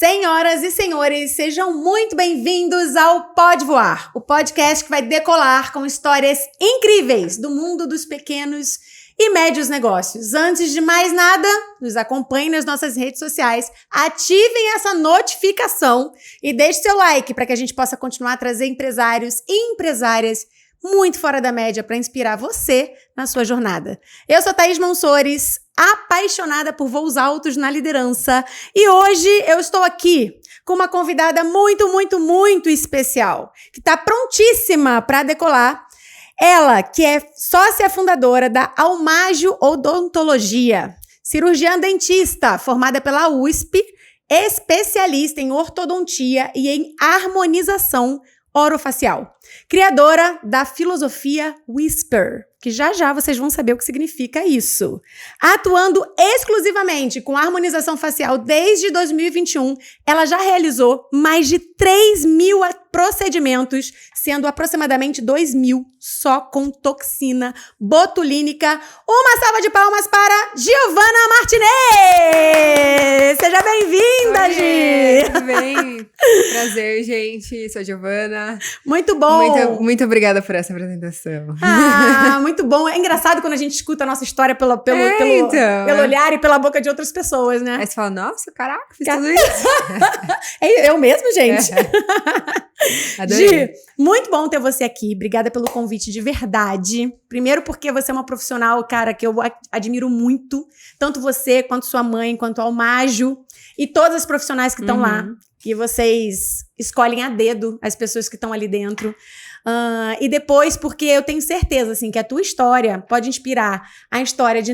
Senhoras e senhores, sejam muito bem-vindos ao Pode Voar, o podcast que vai decolar com histórias incríveis do mundo dos pequenos e médios negócios. Antes de mais nada, nos acompanhem nas nossas redes sociais, ativem essa notificação e deixe seu like para que a gente possa continuar a trazer empresários e empresárias muito fora da média para inspirar você na sua jornada. Eu sou Thaís Monsores, apaixonada por voos altos na liderança, e hoje eu estou aqui com uma convidada muito especial, que está prontíssima para decolar. Ela, que é sócia fundadora da Almágio Odontologia, cirurgiã dentista formada pela USP, especialista em ortodontia e em harmonização orofacial, criadora da filosofia Whisper, que já vocês vão saber o que significa isso. Atuando exclusivamente com harmonização facial desde 2021, ela já realizou mais de 3.000 procedimentos, sendo aproximadamente 2.000 só com toxina botulínica. Uma salva de palmas para Giovana Martinez! Seja bem-vinda, Gi! Tudo bem? Prazer, gente. Sou a Giovana. Muito bom! Muito obrigada por essa apresentação. Muito bom. É engraçado quando a gente escuta a nossa história pelo olhar e pela boca de outras pessoas, né? Aí você fala, nossa, caraca, fiz tudo isso. Eu mesmo, gente. Adorei. Gi, muito bom ter você aqui. Obrigada pelo convite de verdade. Primeiro porque você é uma profissional, cara, que eu admiro muito. Tanto você, quanto sua mãe, quanto ao Almágio. E todas as profissionais que estão lá. Que vocês escolhem a dedo as pessoas que estão ali dentro. E depois, porque eu tenho certeza, assim, que a tua história pode inspirar a história de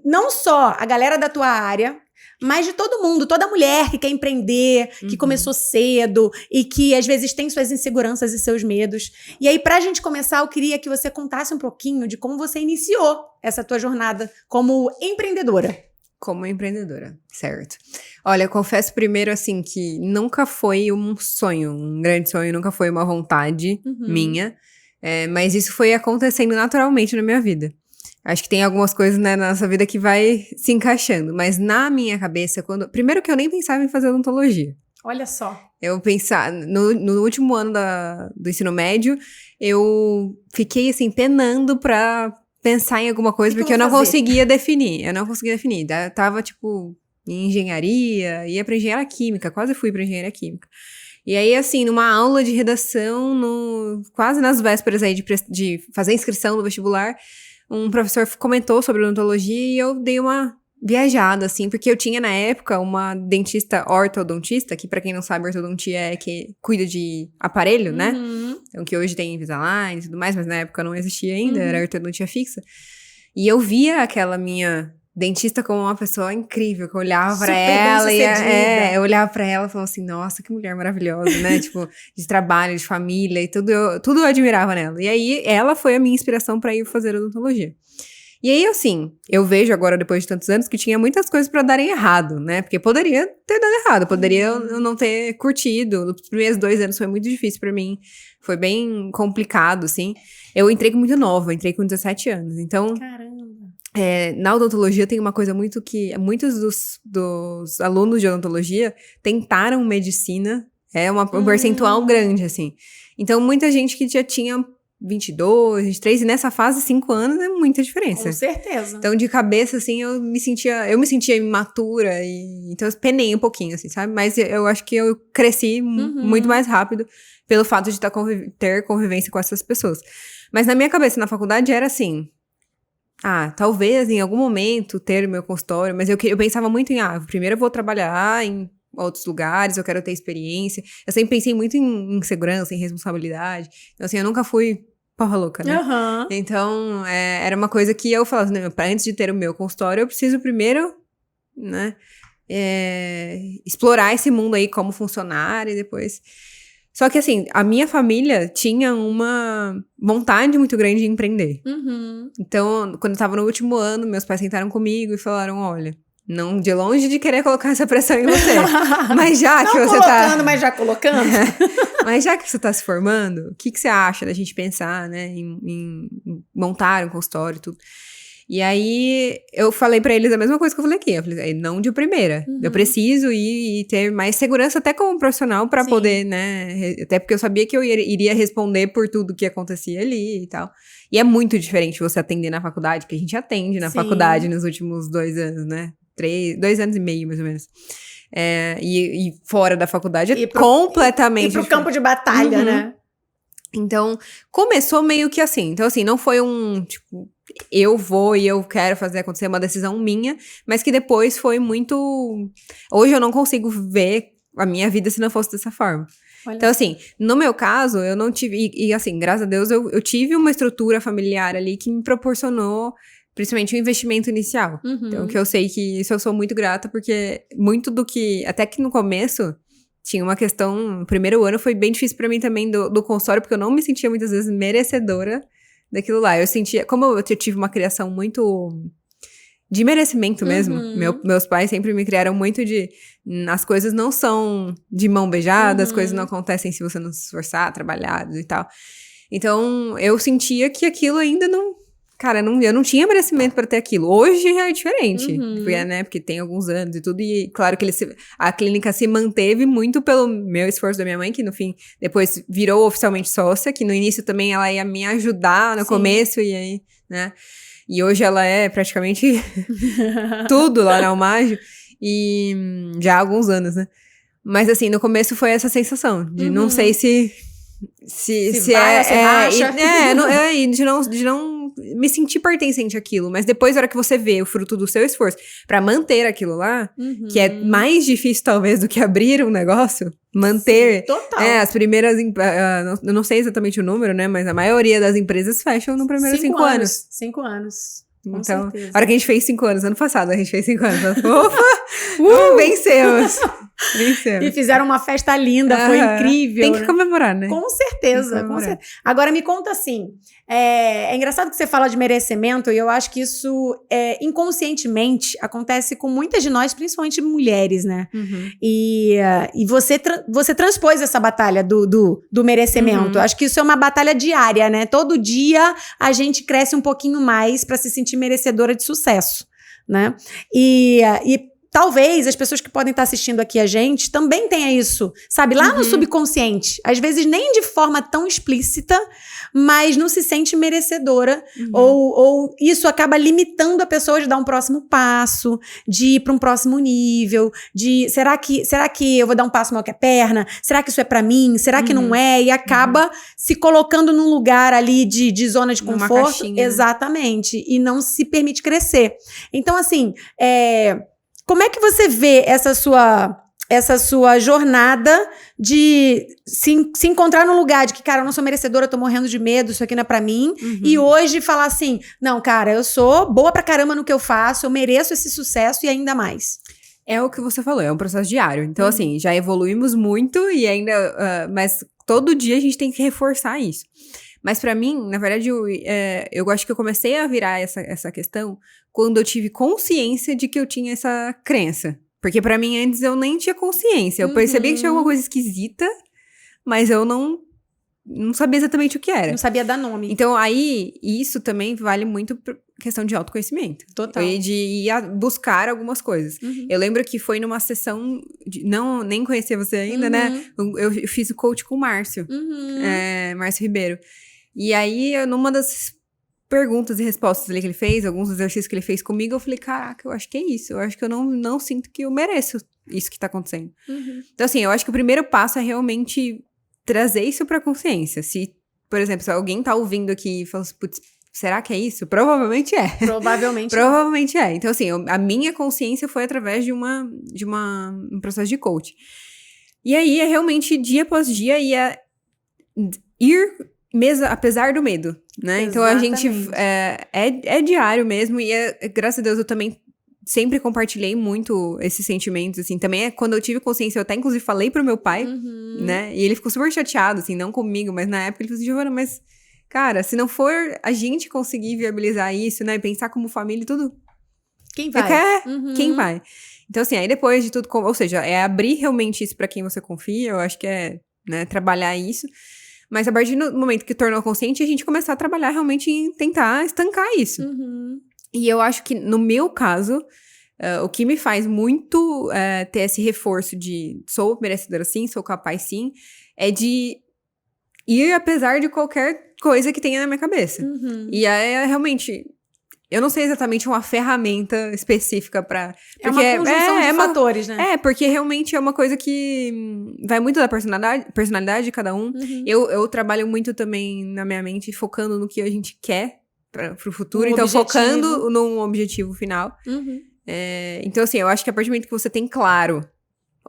não só a galera da tua área, mas de todo mundo, toda mulher que quer empreender, que começou cedo e que às vezes tem suas inseguranças e seus medos. E aí, pra gente começar, eu queria que você contasse um pouquinho de como você iniciou essa tua jornada como empreendedora. Como empreendedora, certo. Olha, eu confesso primeiro, assim, que nunca foi um sonho, um grande sonho, nunca foi uma vontade minha, mas isso foi acontecendo naturalmente na minha vida. Acho que tem algumas coisas, né, na nossa vida que vai se encaixando, mas na minha cabeça, primeiro que eu nem pensava em fazer odontologia. Olha só. Eu pensava, no último ano do ensino médio, eu fiquei, assim, penando pra pensar em alguma coisa, porque eu não conseguia definir. Eu tava, tipo, em engenharia, ia pra engenharia química, quase fui pra engenharia química. E aí, assim, numa aula de redação, quase nas vésperas aí de fazer a inscrição no vestibular, um professor comentou sobre odontologia e eu dei uma viajada, assim, porque eu tinha, na época, uma dentista ortodontista, que pra quem não sabe, ortodontia é que cuida de aparelho, né? Então, que hoje tem Invisalign e tudo mais, mas na época não existia ainda, era ortodontia fixa. E eu via aquela minha dentista como uma pessoa incrível, que eu olhava pra ela eu olhava pra ela e falava assim, nossa, que mulher maravilhosa, né? Tipo, de trabalho, de família e tudo eu admirava nela. E aí, ela foi a minha inspiração pra ir fazer odontologia. E aí, assim, eu vejo agora, depois de tantos anos, que tinha muitas coisas pra darem errado, né? Porque poderia ter dado errado, poderia eu não ter curtido. Os primeiros 2 anos foi muito difícil pra mim, foi bem complicado, assim. Eu entrei muito nova, entrei com 17 anos, então... Caramba! Na odontologia tem uma coisa muito que... Muitos dos alunos de odontologia tentaram medicina, um percentual grande, assim. Então, muita gente que já tinha 22, 23, e nessa fase, 5 anos é muita diferença. Com certeza. Então, de cabeça, assim, eu me sentia imatura, então eu penei um pouquinho, assim, sabe? Mas eu acho que eu cresci muito mais rápido pelo fato de ter convivência com essas pessoas. Mas na minha cabeça, na faculdade, era assim... talvez em algum momento ter o meu consultório, mas eu pensava muito em, primeiro eu vou trabalhar em outros lugares, eu quero ter experiência. Eu sempre pensei muito em segurança, em responsabilidade. Então, assim, eu nunca fui porra louca, né? Então, era uma coisa que eu falava, antes de ter o meu consultório, eu preciso primeiro, né, explorar esse mundo aí, como funcionar, e depois... Só que, assim, a minha família tinha uma vontade muito grande de empreender. Então, quando eu tava no último ano, meus pais sentaram comigo e falaram, olha, não de longe de querer colocar essa pressão em você, mas já que você tá... mas já colocando. Mas já que você tá se formando, o que você acha da gente pensar, né, em montar um consultório e tudo? E aí, eu falei pra eles a mesma coisa que eu falei aqui. Eu falei, não de primeira. Eu preciso ir e ter mais segurança até como profissional pra poder, né? Até porque eu sabia que eu iria responder por tudo que acontecia ali e tal. E é muito diferente você atender na faculdade, que a gente atende na faculdade nos últimos 2 anos, né? 2 anos e meio, mais ou menos. E fora da faculdade é completamente diferente. E pro campo de batalha, né? Então, começou meio que assim. Então, assim, não foi tipo, eu vou e eu quero fazer acontecer, uma decisão minha, mas que depois foi muito... Hoje eu não consigo ver a minha vida se não fosse dessa forma. Olha. Então, assim, no meu caso, eu não tive... E assim, graças a Deus, eu tive uma estrutura familiar ali que me proporcionou, principalmente, o investimento inicial. Então, que eu sei que isso eu sou muito grata, porque muito do que... Até que no começo... Tinha uma questão, o primeiro ano foi bem difícil pra mim também do consultório, porque eu não me sentia muitas vezes merecedora daquilo lá. Eu sentia, como eu tive uma criação muito de merecimento mesmo, meus pais sempre me criaram muito de, as coisas não são de mão beijada, as coisas não acontecem se você não se esforçar, trabalhar e tal. Então, eu sentia que aquilo ainda não... Cara, eu não tinha merecimento pra ter aquilo. Hoje é diferente, porque tem alguns anos e tudo. E claro que a clínica se manteve muito pelo meu esforço da minha mãe, que no fim, depois virou oficialmente sócia, que no início também ela ia me ajudar no começo, e aí, né? E hoje ela é praticamente tudo lá na Almagro, e já há alguns anos, né? Mas assim, no começo foi essa sensação de não sei se de não me sentir pertencente àquilo, mas depois, na hora que você vê o fruto do seu esforço pra manter aquilo lá, que é mais difícil talvez do que abrir um negócio, manter. Sim, total. As primeiras, eu não sei exatamente o número, né, mas a maioria das empresas fecham no primeiro 5 anos. 5 anos. Com então, certeza. a hora que a gente fez 5 anos, ano passado a gente fez 5 anos, opa, vencemos. E fizeram uma festa linda, foi incrível. Tem que comemorar, né? Com certeza, com certeza. Agora me conta assim, é engraçado que você fala de merecimento, e eu acho que isso inconscientemente acontece com muitas de nós, principalmente mulheres, né? E você transpôs essa batalha do merecimento. Acho que isso é uma batalha diária, né? Todo dia a gente cresce um pouquinho mais pra se sentir merecedora de sucesso, né? E talvez as pessoas que podem estar assistindo aqui a gente também tenha isso, sabe? Lá no subconsciente. Às vezes nem de forma tão explícita, mas não se sente merecedora. Ou isso acaba limitando a pessoa de dar um próximo passo, de ir para um próximo nível, de será que eu vou dar um passo maior que a perna? Será que isso é para mim? Será que não é? E acaba se colocando num lugar ali de zona de conforto. Caixinha, exatamente. E não se permite crescer. Então, assim, como é que você vê essa sua jornada de se encontrar num lugar de que, cara, eu não sou merecedora, eu tô morrendo de medo, isso aqui não é pra mim, e hoje falar assim, não, cara, eu sou boa pra caramba no que eu faço, eu mereço esse sucesso e ainda mais. É o que você falou, é um processo diário. Então, assim, já evoluímos muito e ainda... mas todo dia a gente tem que reforçar isso. Mas pra mim, na verdade, eu acho que eu comecei a virar essa questão quando eu tive consciência de que eu tinha essa crença. Porque pra mim, antes, eu nem tinha consciência. Eu percebia que tinha alguma coisa esquisita, mas eu não sabia exatamente o que era. Não sabia dar nome. Então, aí, isso também vale muito pra questão de autoconhecimento. Total. E de ir buscar algumas coisas. Eu lembro que foi numa sessão, nem conhecia você ainda, né? Eu fiz o coach com o Márcio. Márcio Ribeiro. E aí, numa das perguntas e respostas ali que ele fez, alguns exercícios que ele fez comigo, eu falei, caraca, eu acho que é isso. Eu acho que eu não sinto que eu mereço isso que tá acontecendo. Então, assim, eu acho que o primeiro passo é realmente trazer isso pra consciência. Se, por exemplo, se alguém tá ouvindo aqui e fala assim, putz, será que é isso? Provavelmente é. Provavelmente é. Então, assim, a minha consciência foi através de um processo de coach. E aí, é realmente dia após dia, ir mesmo, apesar do medo, né? Exatamente. Então, a gente... É diário mesmo. E, graças a Deus, eu também sempre compartilhei muito esses sentimentos, assim. Também, quando eu tive consciência, eu até, inclusive, falei pro meu pai, né? E ele ficou super chateado, assim, não comigo, mas na época ele falou assim, Giovana, mas... Cara, se não for a gente conseguir viabilizar isso, né? Pensar como família e tudo... Quem vai? Quem vai? Então, assim, aí depois de tudo... Ou seja, é abrir realmente isso pra quem você confia. Eu acho que né, trabalhar isso. Mas a partir do momento que tornou consciente, a gente começar a trabalhar realmente em tentar estancar isso. E eu acho que, no meu caso, o que me faz muito ter esse reforço de sou merecedora sim, sou capaz sim, é de ir apesar de qualquer coisa que tenha na minha cabeça. E é realmente... Eu não sei exatamente uma ferramenta específica pra... É uma conjunção de fatores, né? Porque realmente é uma coisa que vai muito da personalidade de cada um. Eu trabalho muito também na minha mente, focando no que a gente quer pro futuro. Então, focando num objetivo final. Então, assim, eu acho que a partir do momento que você tem claro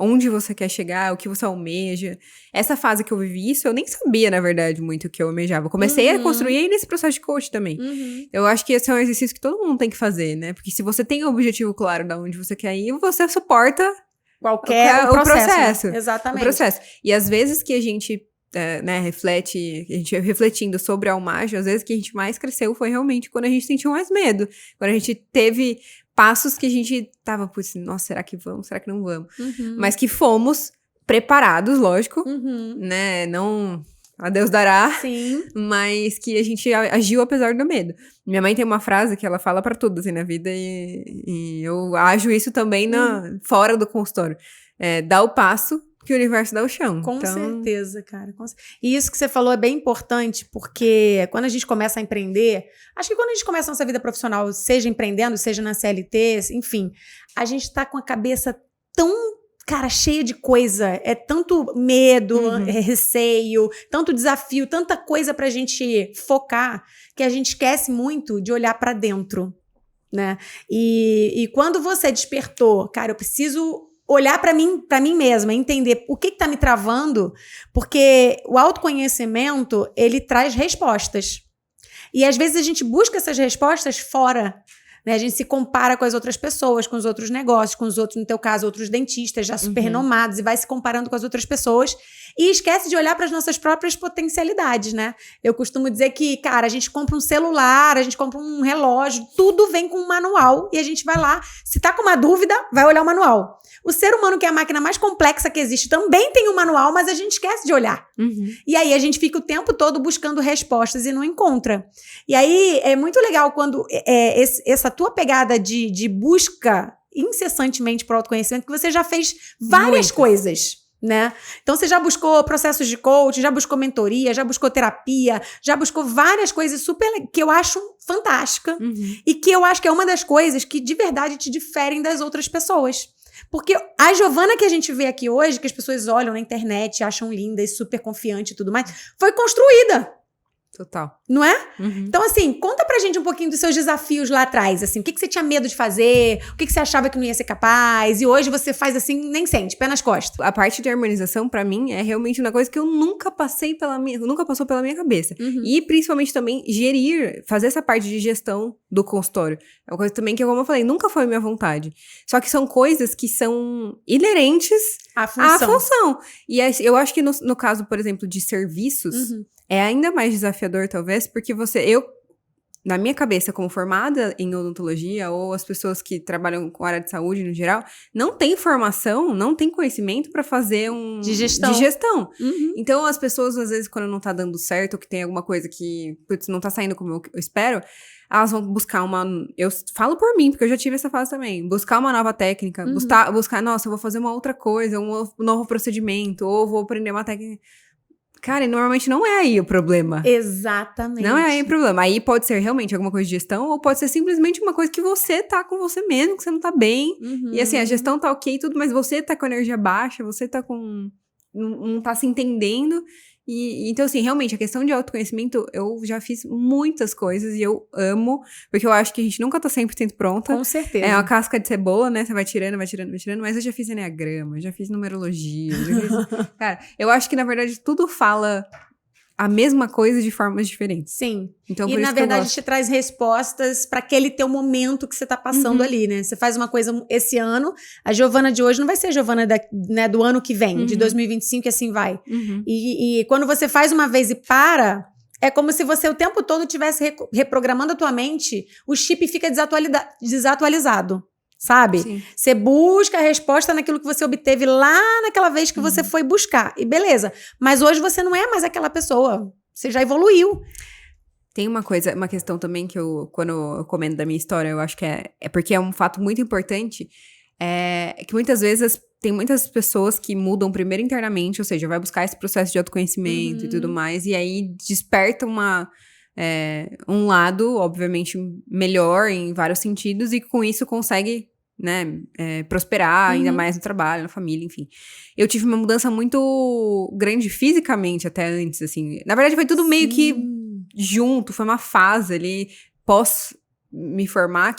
onde você quer chegar, o que você almeja. Essa fase que eu vivi isso, eu nem sabia, na verdade, muito o que eu almejava. Eu comecei a construir aí nesse processo de coach também. Eu acho que esse é um exercício que todo mundo tem que fazer, né? Porque se você tem um objetivo claro de onde você quer ir, você suporta qualquer processo. Né? Exatamente. O processo. E às vezes que a gente refletindo sobre a Almage, às vezes que a gente mais cresceu foi realmente quando a gente sentiu mais medo. Quando a gente teve passos que a gente tava, putz, nossa, será que vamos? Será que não vamos? Mas que fomos preparados, lógico, né? Não, a Deus dará. Sim. Mas que a gente agiu apesar do medo. Minha mãe tem uma frase que ela fala pra tudo, assim, na vida, e eu ajo isso também fora do consultório. Dá o passo que o universo dá o chão. Com certeza, cara. E isso que você falou é bem importante, porque quando a gente começa a empreender, acho que quando a gente começa a nossa vida profissional, seja empreendendo, seja na CLT, enfim, a gente tá com a cabeça tão, cara, cheia de coisa. É tanto medo, receio, tanto desafio, tanta coisa pra gente focar, que a gente esquece muito de olhar pra dentro, né? E quando você despertou, cara, eu preciso olhar para mim mesma, entender o que tá me travando, porque o autoconhecimento, ele traz respostas. E às vezes a gente busca essas respostas fora, né? A gente se compara com as outras pessoas, com os outros negócios, com os outros, no teu caso, outros dentistas já super renomados, e vai se comparando com as outras pessoas e esquece de olhar para as nossas próprias potencialidades, né? Eu costumo dizer que, cara, a gente compra um celular, a gente compra um relógio, tudo vem com um manual e a gente vai lá, se tá com uma dúvida, vai olhar o manual. O ser humano, que é a máquina mais complexa que existe, também tem um manual, mas a gente esquece de olhar. E aí a gente fica o tempo todo buscando respostas e não encontra. E aí é muito legal quando essa tua pegada de busca incessantemente para o autoconhecimento, que você já fez várias coisas, né? Então você já buscou processos de coaching, já buscou mentoria, já buscou terapia, já buscou várias coisas super que eu acho fantástica e que eu acho que é uma das coisas que de verdade te diferem das outras pessoas. Porque a Giovana que a gente vê aqui hoje, que as pessoas olham na internet, acham linda e super confiante e tudo mais, foi construída. Total. Não é? Então, assim, conta pra gente um pouquinho dos seus desafios lá atrás, assim, o que você tinha medo de fazer, o que você achava que não ia ser capaz, e hoje você faz assim, nem sente, pé nas costas. A parte de harmonização, pra mim, é realmente uma coisa que eu nunca passou pela minha cabeça. E, principalmente, também, fazer essa parte de gestão do consultório. É uma coisa também que, como eu falei, nunca foi minha vontade. Só que são coisas que são inerentes à função. E eu acho que no caso, por exemplo, de serviços, é ainda mais desafiador, talvez, porque na minha cabeça, como formada em odontologia, ou as pessoas que trabalham com área de saúde no geral, não tem formação, não tem conhecimento para fazer de gestão. Então, as pessoas, às vezes, quando não tá dando certo, ou que tem alguma coisa que não tá saindo como eu espero, elas vão buscar eu falo por mim, porque eu já tive essa fase também. Buscar uma nova técnica, buscar, nossa, eu vou fazer uma outra coisa, um novo procedimento, ou vou aprender uma técnica. Cara, e normalmente não é aí o problema. Exatamente. Não é aí o problema. Aí pode ser realmente alguma coisa de gestão, ou pode ser simplesmente uma coisa que você tá com você mesmo, que você não tá bem. E assim, a gestão tá ok e tudo, mas você tá com energia baixa, você tá não tá se entendendo. Então, assim, realmente, a questão de autoconhecimento, eu já fiz muitas coisas e eu amo, porque eu acho que a gente nunca tá 100% pronta. Com certeza. É uma casca de cebola, né? Você vai tirando, mas eu já fiz enneagrama, já fiz numerologia, Cara, eu acho que, na verdade, tudo fala a mesma coisa de formas diferentes. Sim. Então, e, na verdade, te traz respostas para aquele teu momento que você tá passando ali, né? Você faz uma coisa esse ano, a Giovana de hoje não vai ser a Giovana do ano que vem, de 2025, e assim vai. E quando você faz uma vez e para, é como se você o tempo todo estivesse reprogramando a tua mente, o chip fica desatualizado. Sabe? Sim. Você busca a resposta naquilo que você obteve lá naquela vez que você foi buscar. E beleza. Mas hoje você não é mais aquela pessoa. Você já evoluiu. Tem uma questão também que quando eu comento da minha história, eu acho que é porque é um fato muito importante, que muitas vezes tem muitas pessoas que mudam primeiro internamente, ou seja, vai buscar esse processo de autoconhecimento e tudo mais, e aí desperta um lado, obviamente, melhor em vários sentidos, e com isso consegue, né, prosperar ainda mais no trabalho, na família, enfim. Eu tive uma mudança muito grande fisicamente até antes, assim. Na verdade, foi tudo meio que junto, foi uma fase ali, pós me formar,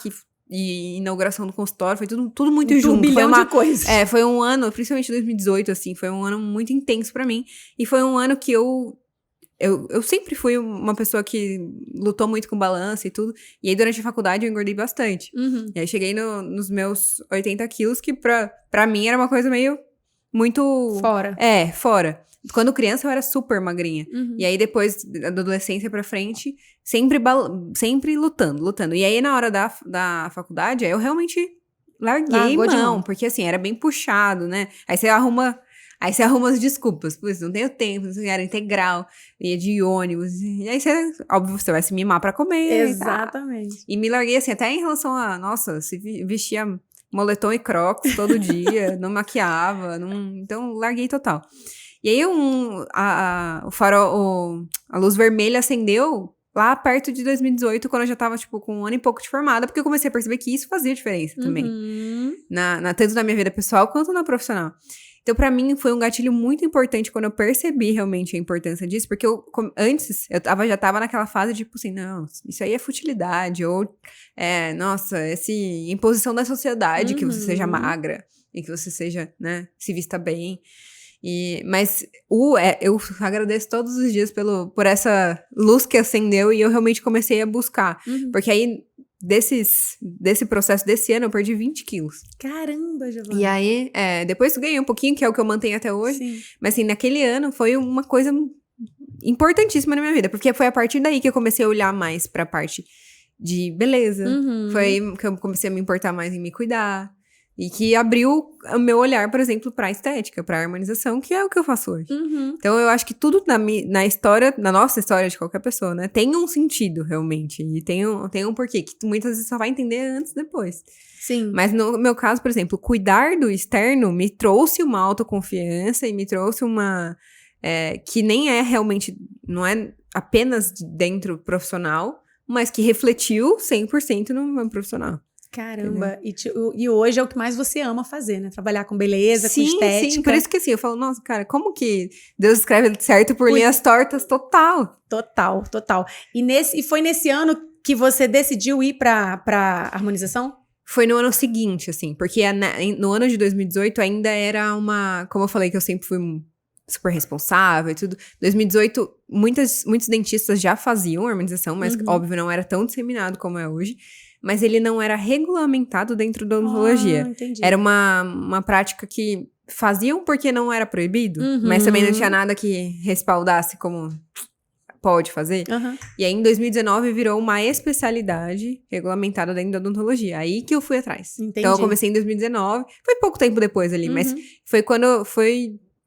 e inauguração do consultório, foi tudo muito junto. Um bilhão de coisas. Foi um ano, principalmente 2018, assim, foi um ano muito intenso pra mim. E foi um ano que eu sempre fui uma pessoa que lutou muito com balança e tudo. E aí, durante a faculdade, eu engordei bastante. E aí, cheguei nos meus 80 quilos, que pra mim era uma coisa meio muito... Fora. Fora. Quando criança, eu era super magrinha. E aí, depois, da adolescência pra frente, sempre lutando. E aí, na hora da faculdade, eu realmente larguei mão. Porque, assim, era bem puxado, né? Aí você arruma as desculpas. Pois, não tenho tempo, era integral, ia de ônibus. E aí, óbvio, você vai se mimar pra comer. Exatamente. E me larguei, assim, até em relação a... Nossa, se vestia moletom e crocs todo dia, não maquiava. Então, larguei total. E aí, a luz vermelha acendeu lá perto de 2018, quando eu já tava, tipo, com um ano e pouco de formada, porque eu comecei a perceber que isso fazia diferença também. Tanto na minha vida pessoal, quanto na profissional. Então, pra mim, foi um gatilho muito importante quando eu percebi realmente a importância disso, porque antes, já tava naquela fase, tipo assim, não, isso aí é futilidade, ou, nossa, essa imposição da sociedade, que você seja magra, e que você seja, né, se vista bem. Mas eu agradeço todos os dias por essa luz que acendeu, e eu realmente comecei a buscar. Porque aí, desse processo desse ano, eu perdi 20 quilos. Caramba, Giovana. E aí, depois ganhei um pouquinho, que é o que eu mantenho até hoje. Sim. Mas assim, naquele ano foi uma coisa importantíssima na minha vida. Porque foi a partir daí que eu comecei a olhar mais pra parte de beleza. Foi que eu comecei a me importar mais em me cuidar. E que abriu o meu olhar, por exemplo, pra estética, pra harmonização, que é o que eu faço hoje. Então, eu acho que tudo na história, na nossa história de qualquer pessoa, né, tem um sentido, realmente. E tem um porquê, que tu muitas vezes só vai entender antes, depois. Sim. Mas no meu caso, por exemplo, cuidar do externo me trouxe uma autoconfiança e me trouxe uma... que nem é realmente... Não é apenas dentro profissional, mas que refletiu 100% no meu profissional. Caramba, e hoje é o que mais você ama fazer, né? Trabalhar com beleza, com estética. Sim, por isso que assim, eu falo, nossa, cara, como que Deus escreve certo por linhas tortas? Total. E foi nesse ano que você decidiu ir pra harmonização? Foi no ano seguinte, assim, porque no ano de 2018 ainda era como eu falei que eu sempre fui super responsável e tudo. 2018, muitos dentistas já faziam harmonização, mas óbvio não era tão disseminado como é hoje. Mas ele não era regulamentado dentro da odontologia. Entendi. Era uma prática que faziam porque não era proibido, mas também não tinha nada que respaldasse como pode fazer. E aí, em 2019, virou uma especialidade regulamentada dentro da odontologia. Aí que eu fui atrás. Entendi. Então, eu comecei em 2019. Foi pouco tempo depois ali, mas foi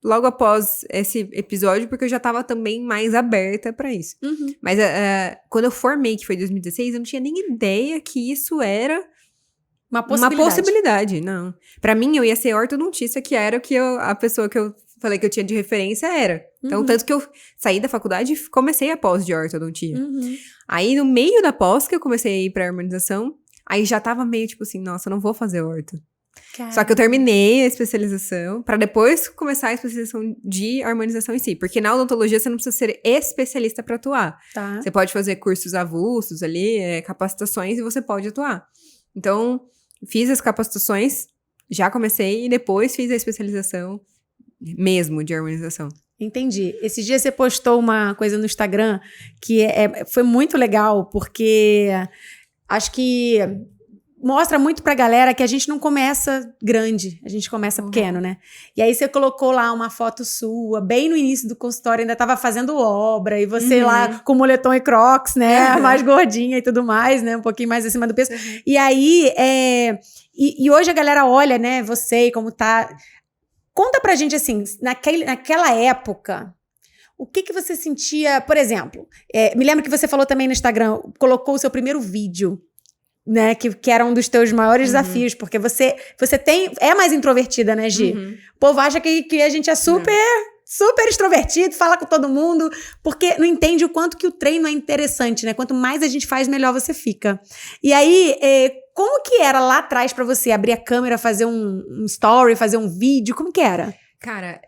logo após esse episódio, porque eu já tava também mais aberta pra isso. Mas quando eu formei, que foi em 2016, eu não tinha nem ideia que isso era uma possibilidade, não. Pra mim, eu ia ser ortodontista, que era o que a pessoa que eu falei que eu tinha de referência era. Então, tanto que eu saí da faculdade e comecei a pós de ortodontia. Aí, no meio da pós, que eu comecei a ir pra harmonização, aí já tava meio tipo assim, nossa, eu não vou fazer orto. Caramba. Só que eu terminei a especialização pra depois começar a especialização de harmonização em si. Porque na odontologia você não precisa ser especialista pra atuar. Tá. Você pode fazer cursos avulsos ali, capacitações, e você pode atuar. Então, fiz as capacitações, já comecei, e depois fiz a especialização mesmo de harmonização. Entendi. Esse dia você postou uma coisa no Instagram que foi muito legal, porque acho que mostra muito pra galera que a gente não começa grande, a gente começa pequeno, né? E aí você colocou lá uma foto sua, bem no início do consultório, ainda tava fazendo obra, e você lá com moletom e crocs, né? Mais gordinha e tudo mais, né? Um pouquinho mais acima do peso. E aí, e hoje a galera olha, né? Você, como tá... Conta pra gente, assim, naquela época, o que você sentia, por exemplo, me lembro que você falou também no Instagram, colocou o seu primeiro vídeo, né, que era um dos teus maiores desafios, porque você é mais introvertida, né, Gi? O povo acha que a gente é super extrovertido, fala com todo mundo, porque não entende o quanto que o treino é interessante, né? Quanto mais a gente faz, melhor você fica. E aí, como que era lá atrás pra você abrir a câmera, fazer um story, fazer um vídeo? Como que era? Cara,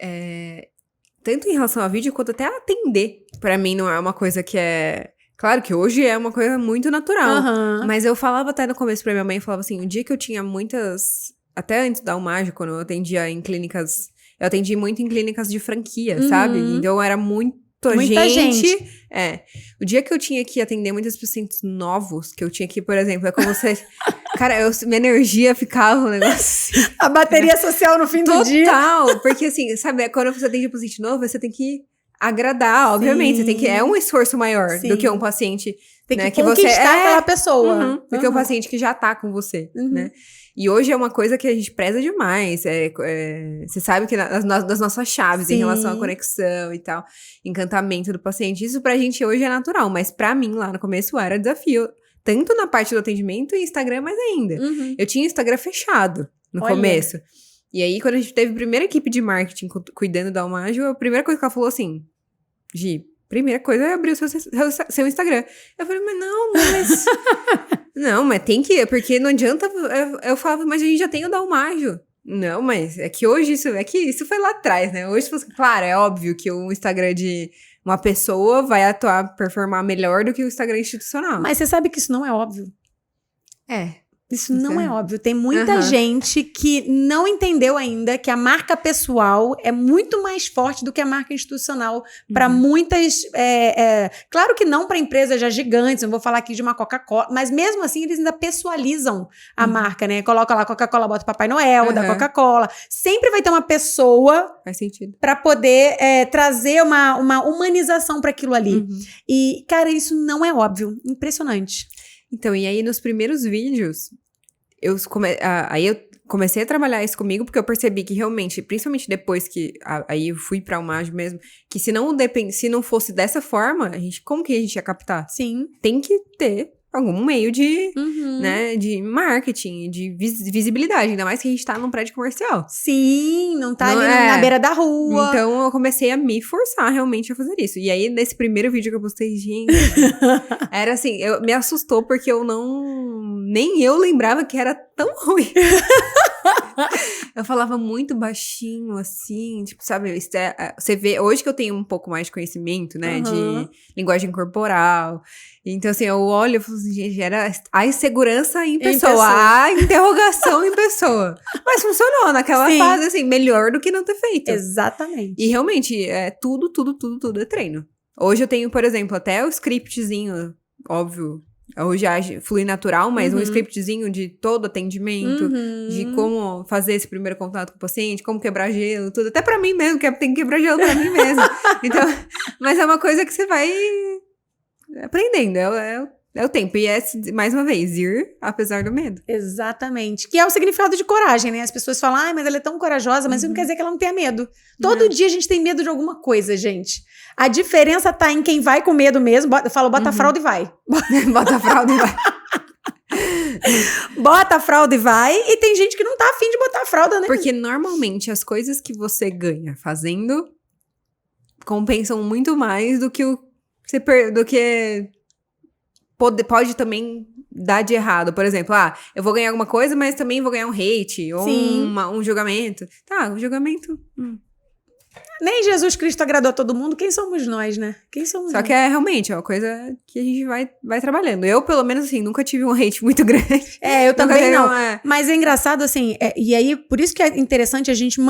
tanto em relação ao vídeo quanto até atender, pra mim não é uma coisa que é... Claro que hoje é uma coisa muito natural, mas eu falava até no começo pra minha mãe, falava assim, o dia que eu tinha muitas... Até antes da Mágico, quando eu atendia em clínicas... Eu atendi muito em clínicas de franquia, sabe? Então era muita gente. O dia que eu tinha que atender muitos pacientes novos, que eu tinha que, por exemplo, é como se... Cara, minha energia ficava um negócio assim. A bateria social no fim do dia. Total! Porque assim, sabe, quando você atende um paciente novo, você tem que agradar, obviamente. Você tem que... É um esforço maior do que um paciente... Tem né, que conquistar aquela pessoa. Do que um paciente que já tá com você, né? E hoje é uma coisa que a gente preza demais. Você sabe que das nossas chaves em relação à conexão e tal, encantamento do paciente, isso pra gente hoje é natural, mas pra mim lá no começo era desafio. Tanto na parte do atendimento e Instagram, mais ainda. Eu tinha Instagram fechado no começo. E aí, quando a gente teve a primeira equipe de marketing cuidando da Almagio, a primeira coisa que ela falou assim, Gi, primeira coisa é abrir o seu Instagram. Eu falei, mas... Não, mas tem que... Porque não adianta... Eu falava, mas a gente já tem o da Almagio. Não, mas é que hoje isso foi lá atrás, né? Hoje, claro, é óbvio que o Instagram de uma pessoa vai performar melhor do que o Instagram institucional. Mas você sabe que isso não é óbvio. Isso não é óbvio. Tem muita gente que não entendeu ainda que a marca pessoal é muito mais forte do que a marca institucional para muitas... claro que não para empresas já gigantes, não vou falar aqui de uma Coca-Cola, mas mesmo assim eles ainda pessoalizam a marca, né? Coloca lá Coca-Cola, bota o Papai Noel da Coca-Cola. Sempre vai ter uma pessoa para poder trazer uma humanização para aquilo ali. E, cara, isso não é óbvio. Impressionante. Então, e aí nos primeiros vídeos, aí eu comecei a trabalhar isso comigo, porque eu percebi que realmente, principalmente depois que aí eu fui pra Almagio mesmo, que se não fosse dessa forma, como que a gente ia captar? Sim. Tem que ter algum meio de, né, de marketing, de visibilidade, ainda mais que a gente tá num prédio comercial. Sim, não tá ali na beira da rua. Então, eu comecei a me forçar realmente a fazer isso. E aí, nesse primeiro vídeo que eu postei, gente, era assim, me assustou porque nem eu lembrava que era tão ruim. Eu falava muito baixinho, assim, tipo, sabe, você vê, hoje que eu tenho um pouco mais de conhecimento, né, de linguagem corporal, então assim, eu olho e falo assim, gente, era a insegurança em pessoa, a interrogação em pessoa, mas funcionou naquela fase, assim, melhor do que não ter feito. Exatamente. E realmente, tudo é treino. Hoje eu tenho, por exemplo, até o scriptzinho, óbvio, hoje flui natural, mas um scriptzinho de todo atendimento, de como fazer esse primeiro contato com o paciente, como quebrar gelo, tudo. Até pra mim mesmo, que tem que quebrar gelo pra mim mesmo. Então, mas é uma coisa que você vai aprendendo, é o tempo. E mais uma vez, ir apesar do medo. Exatamente. Que é o significado de coragem, né? As pessoas falam, mas ela é tão corajosa, mas isso não quer dizer que ela não tenha medo. Todo dia a gente tem medo de alguma coisa, gente. A diferença tá em quem vai com medo mesmo. Eu falo, bota a fralda e vai. Bota a fralda e vai. Bota a fralda e vai. E tem gente que não tá afim de botar a fralda, né? Porque normalmente as coisas que você ganha fazendo compensam muito mais do que pode também dar de errado. Por exemplo, eu vou ganhar alguma coisa, mas também vou ganhar um hate ou um julgamento. Tá, o julgamento... Nem Jesus Cristo agradou a todo mundo. Quem somos nós, né? Só que realmente é uma coisa que a gente vai trabalhando. Eu, pelo menos, assim, nunca tive um hate muito grande. Eu também não. Mas é engraçado, assim, e aí, por isso que é interessante a gente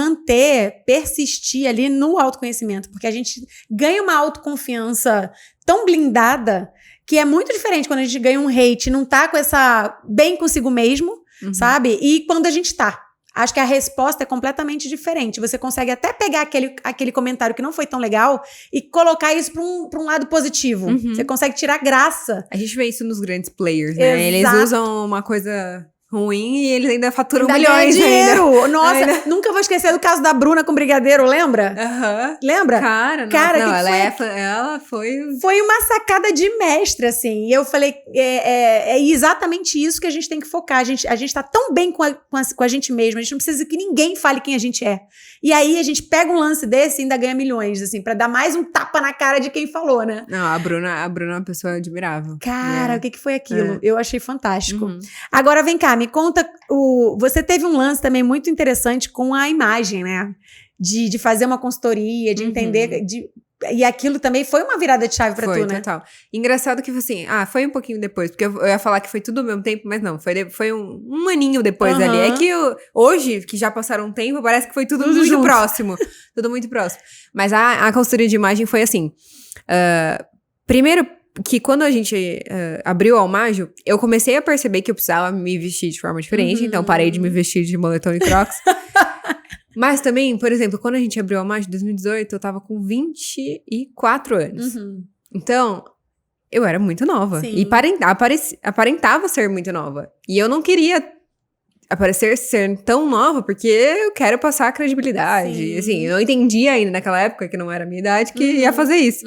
persistir ali no autoconhecimento. Porque a gente ganha uma autoconfiança tão blindada que é muito diferente quando a gente ganha um hate, não tá com essa bem consigo mesmo, sabe? E quando a gente tá. Acho que a resposta é completamente diferente. Você consegue até pegar aquele comentário que não foi tão legal e colocar isso pra um lado positivo. Você consegue tirar graça. A gente vê isso nos grandes players, né? Exato. Eles usam uma coisa ruim e eles ainda faturam ainda milhões dinheiro. ainda. Nossa, nunca vou esquecer do caso da Bruna com brigadeiro, lembra? Lembra? Cara, ela foi... Foi uma sacada de mestre, assim. E eu falei, é exatamente isso que a gente tem que focar. A gente tá tão bem com a gente mesmo, a gente não precisa que ninguém fale quem a gente é. E aí a gente pega um lance desse e ainda ganha milhões, assim, pra dar mais um tapa na cara de quem falou, né? Não, a Bruna é uma pessoa admirável. Cara, o que foi aquilo? Eu achei fantástico. Agora, vem cá, me conta, você teve um lance também muito interessante com a imagem, né? De fazer uma consultoria, de entender... E aquilo também foi uma virada de chave pra tu, né? Foi, total. Engraçado que, assim, foi um pouquinho depois, porque eu ia falar que foi tudo ao mesmo tempo, mas não, foi um aninho depois ali. É que hoje, que já passaram um tempo, parece que foi tudo muito junto. Próximo. Tudo muito próximo. Mas a consultoria de imagem foi assim, primeiro que quando a gente abriu o Almajo, eu comecei a perceber que eu precisava me vestir de forma diferente, então parei de me vestir de moletom e crocs. Mas também, por exemplo, quando a gente abriu a Majo em 2018, eu tava com 24 anos. Então, eu era muito nova. Sim. E aparentava ser muito nova. E eu não queria ser tão nova, porque eu quero passar a credibilidade. Sim. Assim, eu não entendia ainda naquela época, que não era a minha idade, que ia fazer isso.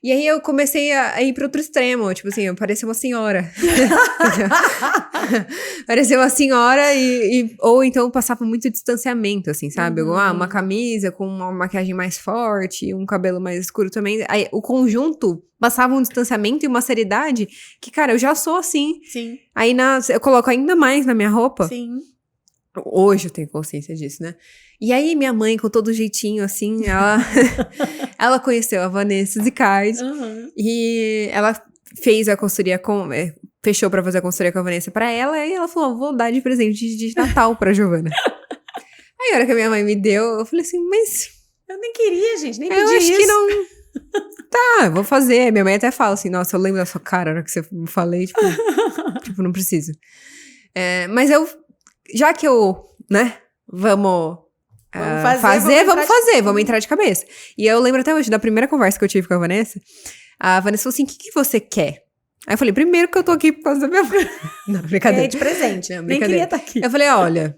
E aí eu comecei a ir pro outro extremo, tipo assim, eu parecia uma senhora. Parecia uma senhora ou então passava muito distanciamento, assim, sabe? Uma camisa com uma maquiagem mais forte, um cabelo mais escuro também. Aí o conjunto passava um distanciamento e uma seriedade que, cara, eu já sou assim. Sim. Aí eu coloco ainda mais na minha roupa. Sim. Hoje eu tenho consciência disso, né? E aí minha mãe, com todo jeitinho, assim, ela conheceu a Vanessa Zicard. E ela fez a consultoria fechou pra fazer a consultoria com a Vanessa pra ela. E ela falou, vou dar de presente de Natal pra Giovana. Aí a hora que a minha mãe me deu, eu falei assim, mas... Eu nem queria, gente, nem pedi isso. Eu acho que não... Tá, vou fazer. Minha mãe até fala assim, nossa, eu lembro da sua cara na hora que você me falei, tipo, não preciso. Mas já que né, vamos vamos entrar de cabeça. E eu lembro até hoje da primeira conversa que eu tive com a Vanessa falou assim, o que você quer? Aí eu falei, primeiro que eu tô aqui por causa da minha mãe. Não, brincadeira. De presente, não, nem queria estar aqui. Eu falei, olha,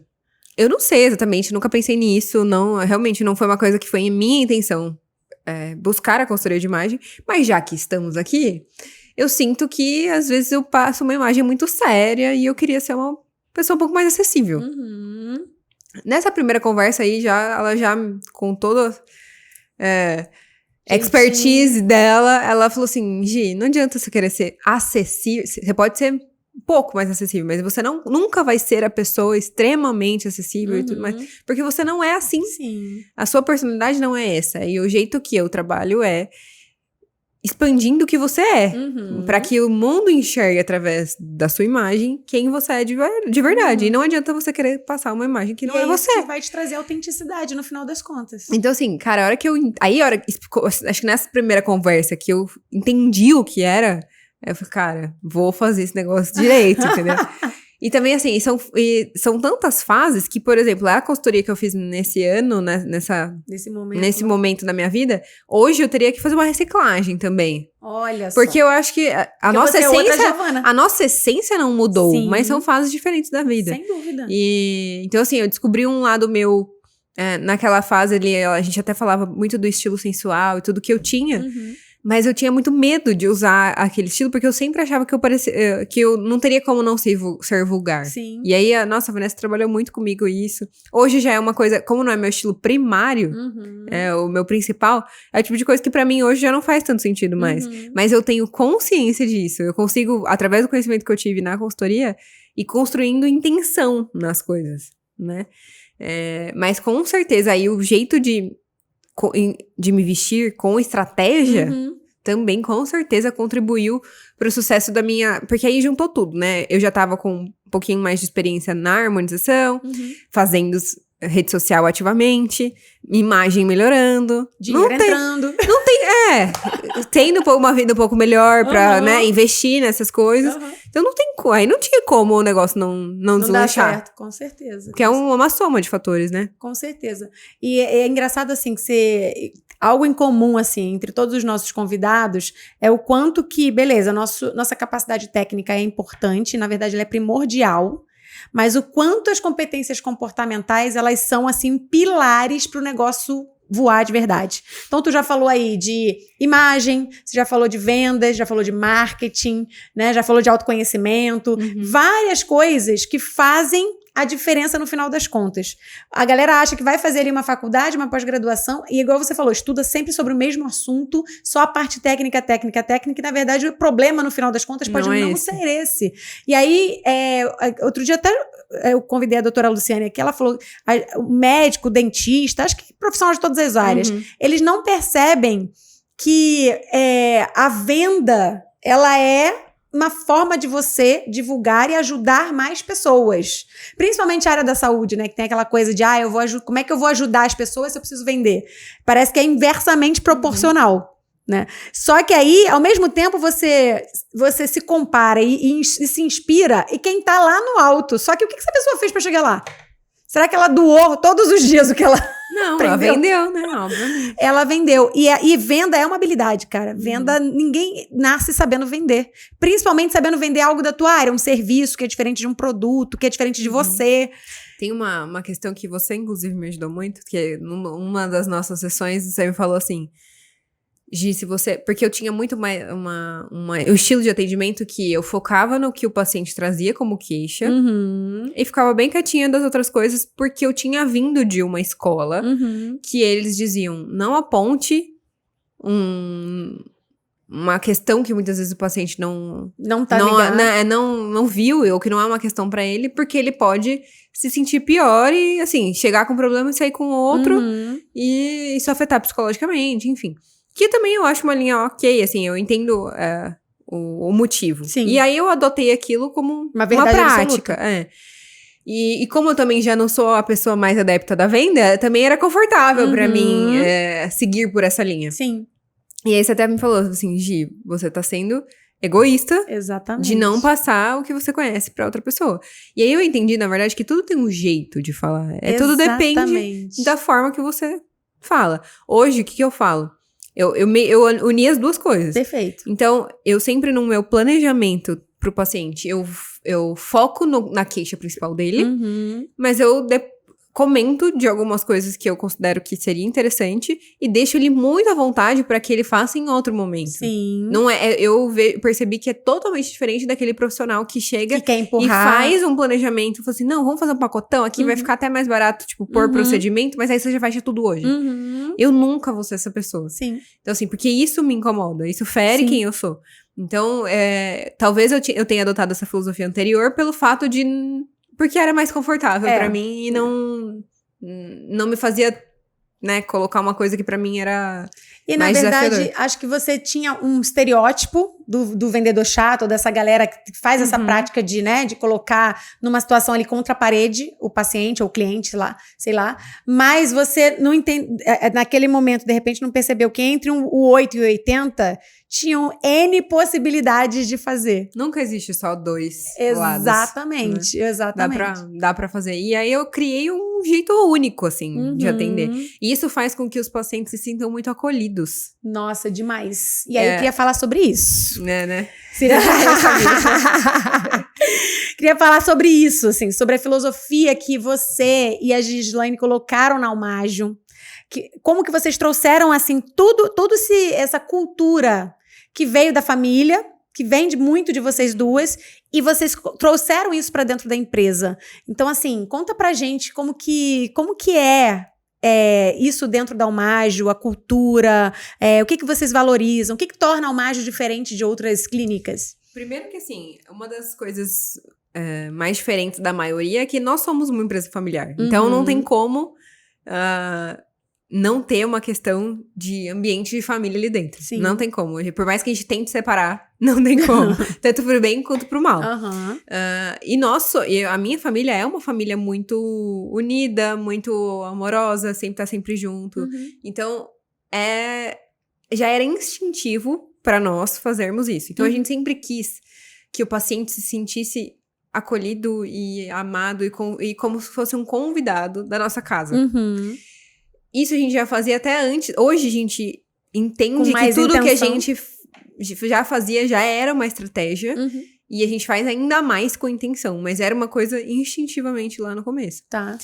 eu não sei exatamente, nunca pensei nisso, realmente não foi uma coisa que foi em minha intenção buscar a consultoria de imagem, mas já que estamos aqui, eu sinto que às vezes eu passo uma imagem muito séria e eu queria ser uma pessoa um pouco mais acessível. Nessa primeira conversa aí, ela já com toda expertise dela, ela falou assim, Gi, não adianta você querer ser acessível, você pode ser um pouco mais acessível, mas você nunca vai ser a pessoa extremamente acessível e tudo mais, porque você não é assim. Sim. A sua personalidade não é essa, e o jeito que eu trabalho é expandindo o que você é, pra que o mundo enxergue através da sua imagem quem você é de verdade. E não adianta você querer passar uma imagem que não é você. Isso que vai te trazer autenticidade no final das contas. Então, assim, cara, a hora que acho que nessa primeira conversa que eu entendi o que era, eu falei, cara, vou fazer esse negócio direito, entendeu? E também, assim, são tantas fases que, por exemplo, a consultoria que eu fiz nesse ano, né, nesse momento da minha vida, hoje eu teria que fazer uma reciclagem também. Olha só. Porque eu acho que a nossa essência não mudou, sim, mas são fases diferentes da vida. Sem dúvida. Então, assim, eu descobri um lado meu, naquela fase ali, a gente até falava muito do estilo sensual e tudo que eu tinha. Mas eu tinha muito medo de usar aquele estilo, porque eu sempre achava que eu não teria como não ser vulgar. Sim. E aí, a Vanessa trabalhou muito comigo isso. Hoje já é uma coisa, como não é meu estilo primário, o meu principal, é o tipo de coisa que pra mim hoje já não faz tanto sentido mais. Mas eu tenho consciência disso. Eu consigo, através do conhecimento que eu tive na consultoria, ir construindo intenção nas coisas, né? Mas com certeza, aí o jeito de me vestir com estratégia, também com certeza contribuiu pro sucesso da minha... Porque aí juntou tudo, né? Eu já tava com um pouquinho mais de experiência na harmonização, fazendo rede social ativamente, imagem melhorando. Dinheiro entrando. Tendo uma vida um pouco melhor pra, né, investir nessas coisas. Então aí não tinha como o negócio não deslanchar. Dá certo, com certeza. Que é uma soma de fatores, né? Com certeza. E é engraçado, assim, que algo em comum, assim, entre todos os nossos convidados é o quanto que, beleza, nossa capacidade técnica é importante, na verdade ela é primordial, mas o quanto as competências comportamentais, elas são, assim, pilares para o negócio voar de verdade. Então, tu já falou aí de imagem, você já falou de vendas, já falou de marketing, né? Já falou de autoconhecimento, várias coisas que fazem a diferença no final das contas. A galera acha que vai fazer ali uma faculdade, uma pós-graduação, e igual você falou, estuda sempre sobre o mesmo assunto, só a parte técnica, e na verdade o problema no final das contas pode não ser esse. E aí, outro dia até eu convidei a doutora Luciane aqui, ela falou, o médico, o dentista, acho que profissional de todas as áreas, eles não percebem que a venda, ela é uma forma de você divulgar e ajudar mais pessoas. Principalmente a área da saúde, né? Que tem aquela coisa de, como é que eu vou ajudar as pessoas se eu preciso vender? Parece que é inversamente proporcional, né? Só que aí, ao mesmo tempo, você se compara e se inspira, e quem tá lá no alto. Só que o que essa pessoa fez pra chegar lá? Será que ela doou todos os dias o que ela... Não, ela vendeu, né? Obviamente. Ela vendeu. E venda é uma habilidade, cara. Venda, ninguém nasce sabendo vender. Principalmente sabendo vender algo da tua área. Um serviço que é diferente de um produto, que é diferente de você. Tem uma questão que você, inclusive, me ajudou muito. Que numa das nossas sessões, você me falou assim... Gi, se você... Porque eu tinha muito um estilo de atendimento que eu focava no que o paciente trazia como queixa e ficava bem quietinha das outras coisas, porque eu tinha vindo de uma escola que eles diziam, não aponte uma questão que muitas vezes o paciente não viu, ou que não é uma questão pra ele, porque ele pode se sentir pior e, assim, chegar com um problema e sair com outro e isso afetar psicologicamente, enfim. Que também eu acho uma linha ok, assim, eu entendo o motivo. Sim. E aí eu adotei aquilo como uma prática. E como eu também já não sou a pessoa mais adepta da venda, também era confortável pra mim seguir por essa linha. Sim. E aí você até me falou assim, Gi, você tá sendo egoísta. Exatamente. De não passar o que você conhece pra outra pessoa. E aí eu entendi, na verdade, que tudo tem um jeito de falar. Tudo depende da forma que você fala. Hoje, o que eu falo? Eu uni as duas coisas. Perfeito. Então, eu sempre no meu planejamento pro paciente, eu foco na queixa principal dele, mas eu comento de algumas coisas que eu considero que seria interessante e deixo ele muito à vontade para que ele faça em outro momento. Sim. Não eu percebi que é totalmente diferente daquele profissional que chega que quer empurrar. E faz um planejamento, fala assim, não, vamos fazer um pacotão aqui, vai ficar até mais barato, tipo, por procedimento, mas aí você já fecha tudo hoje. Eu nunca vou ser essa pessoa. Sim. Então, assim, porque isso me incomoda, isso fere quem eu sou. Então, talvez eu tenha adotado essa filosofia anterior pelo fato de... Porque era mais confortável pra mim e não me fazia, né, colocar uma coisa que pra mim era e, mais na verdade, desafiador. acho que você tinha um estereótipo do vendedor chato, dessa galera que faz essa prática de colocar numa situação ali contra a parede o paciente ou o cliente, sei lá. Mas você não entende, naquele momento, de repente, não percebeu que entre o 8 e o 80 tinham N possibilidades de fazer. Nunca existe só dois lados. Exatamente. Dá pra fazer. E aí eu criei um jeito único, assim, de atender. E isso faz com que os pacientes se sintam muito acolhidos. Nossa, demais. E aí eu queria falar sobre isso. Né? Queria falar sobre isso, assim, sobre a filosofia que você e a Gislaine colocaram na Almagio. Como que vocês trouxeram, assim, essa cultura que veio da família, que vem muito de vocês duas, e vocês trouxeram isso para dentro da empresa. Então, assim, conta pra gente como que é isso dentro da Almagio, a cultura, o que vocês valorizam, o que torna a Almagio diferente de outras clínicas? Primeiro que, assim, uma das coisas mais diferentes da maioria é que nós somos uma empresa familiar. Então, não tem como não ter uma questão de ambiente de família ali dentro. Sim. Não tem como. Por mais que a gente tente separar, não tem como. Tanto pro bem quanto pro mal. E a minha família é uma família muito unida, muito amorosa, sempre tá sempre junto. Então, já era instintivo pra nós fazermos isso. Então, a gente sempre quis que o paciente se sentisse acolhido e amado e como se fosse um convidado da nossa casa. Isso a gente já fazia até antes. Hoje a gente entende que tudo que a gente já fazia já era uma estratégia. E a gente faz ainda mais com intenção, mas era uma coisa instintivamente lá no começo. Tá.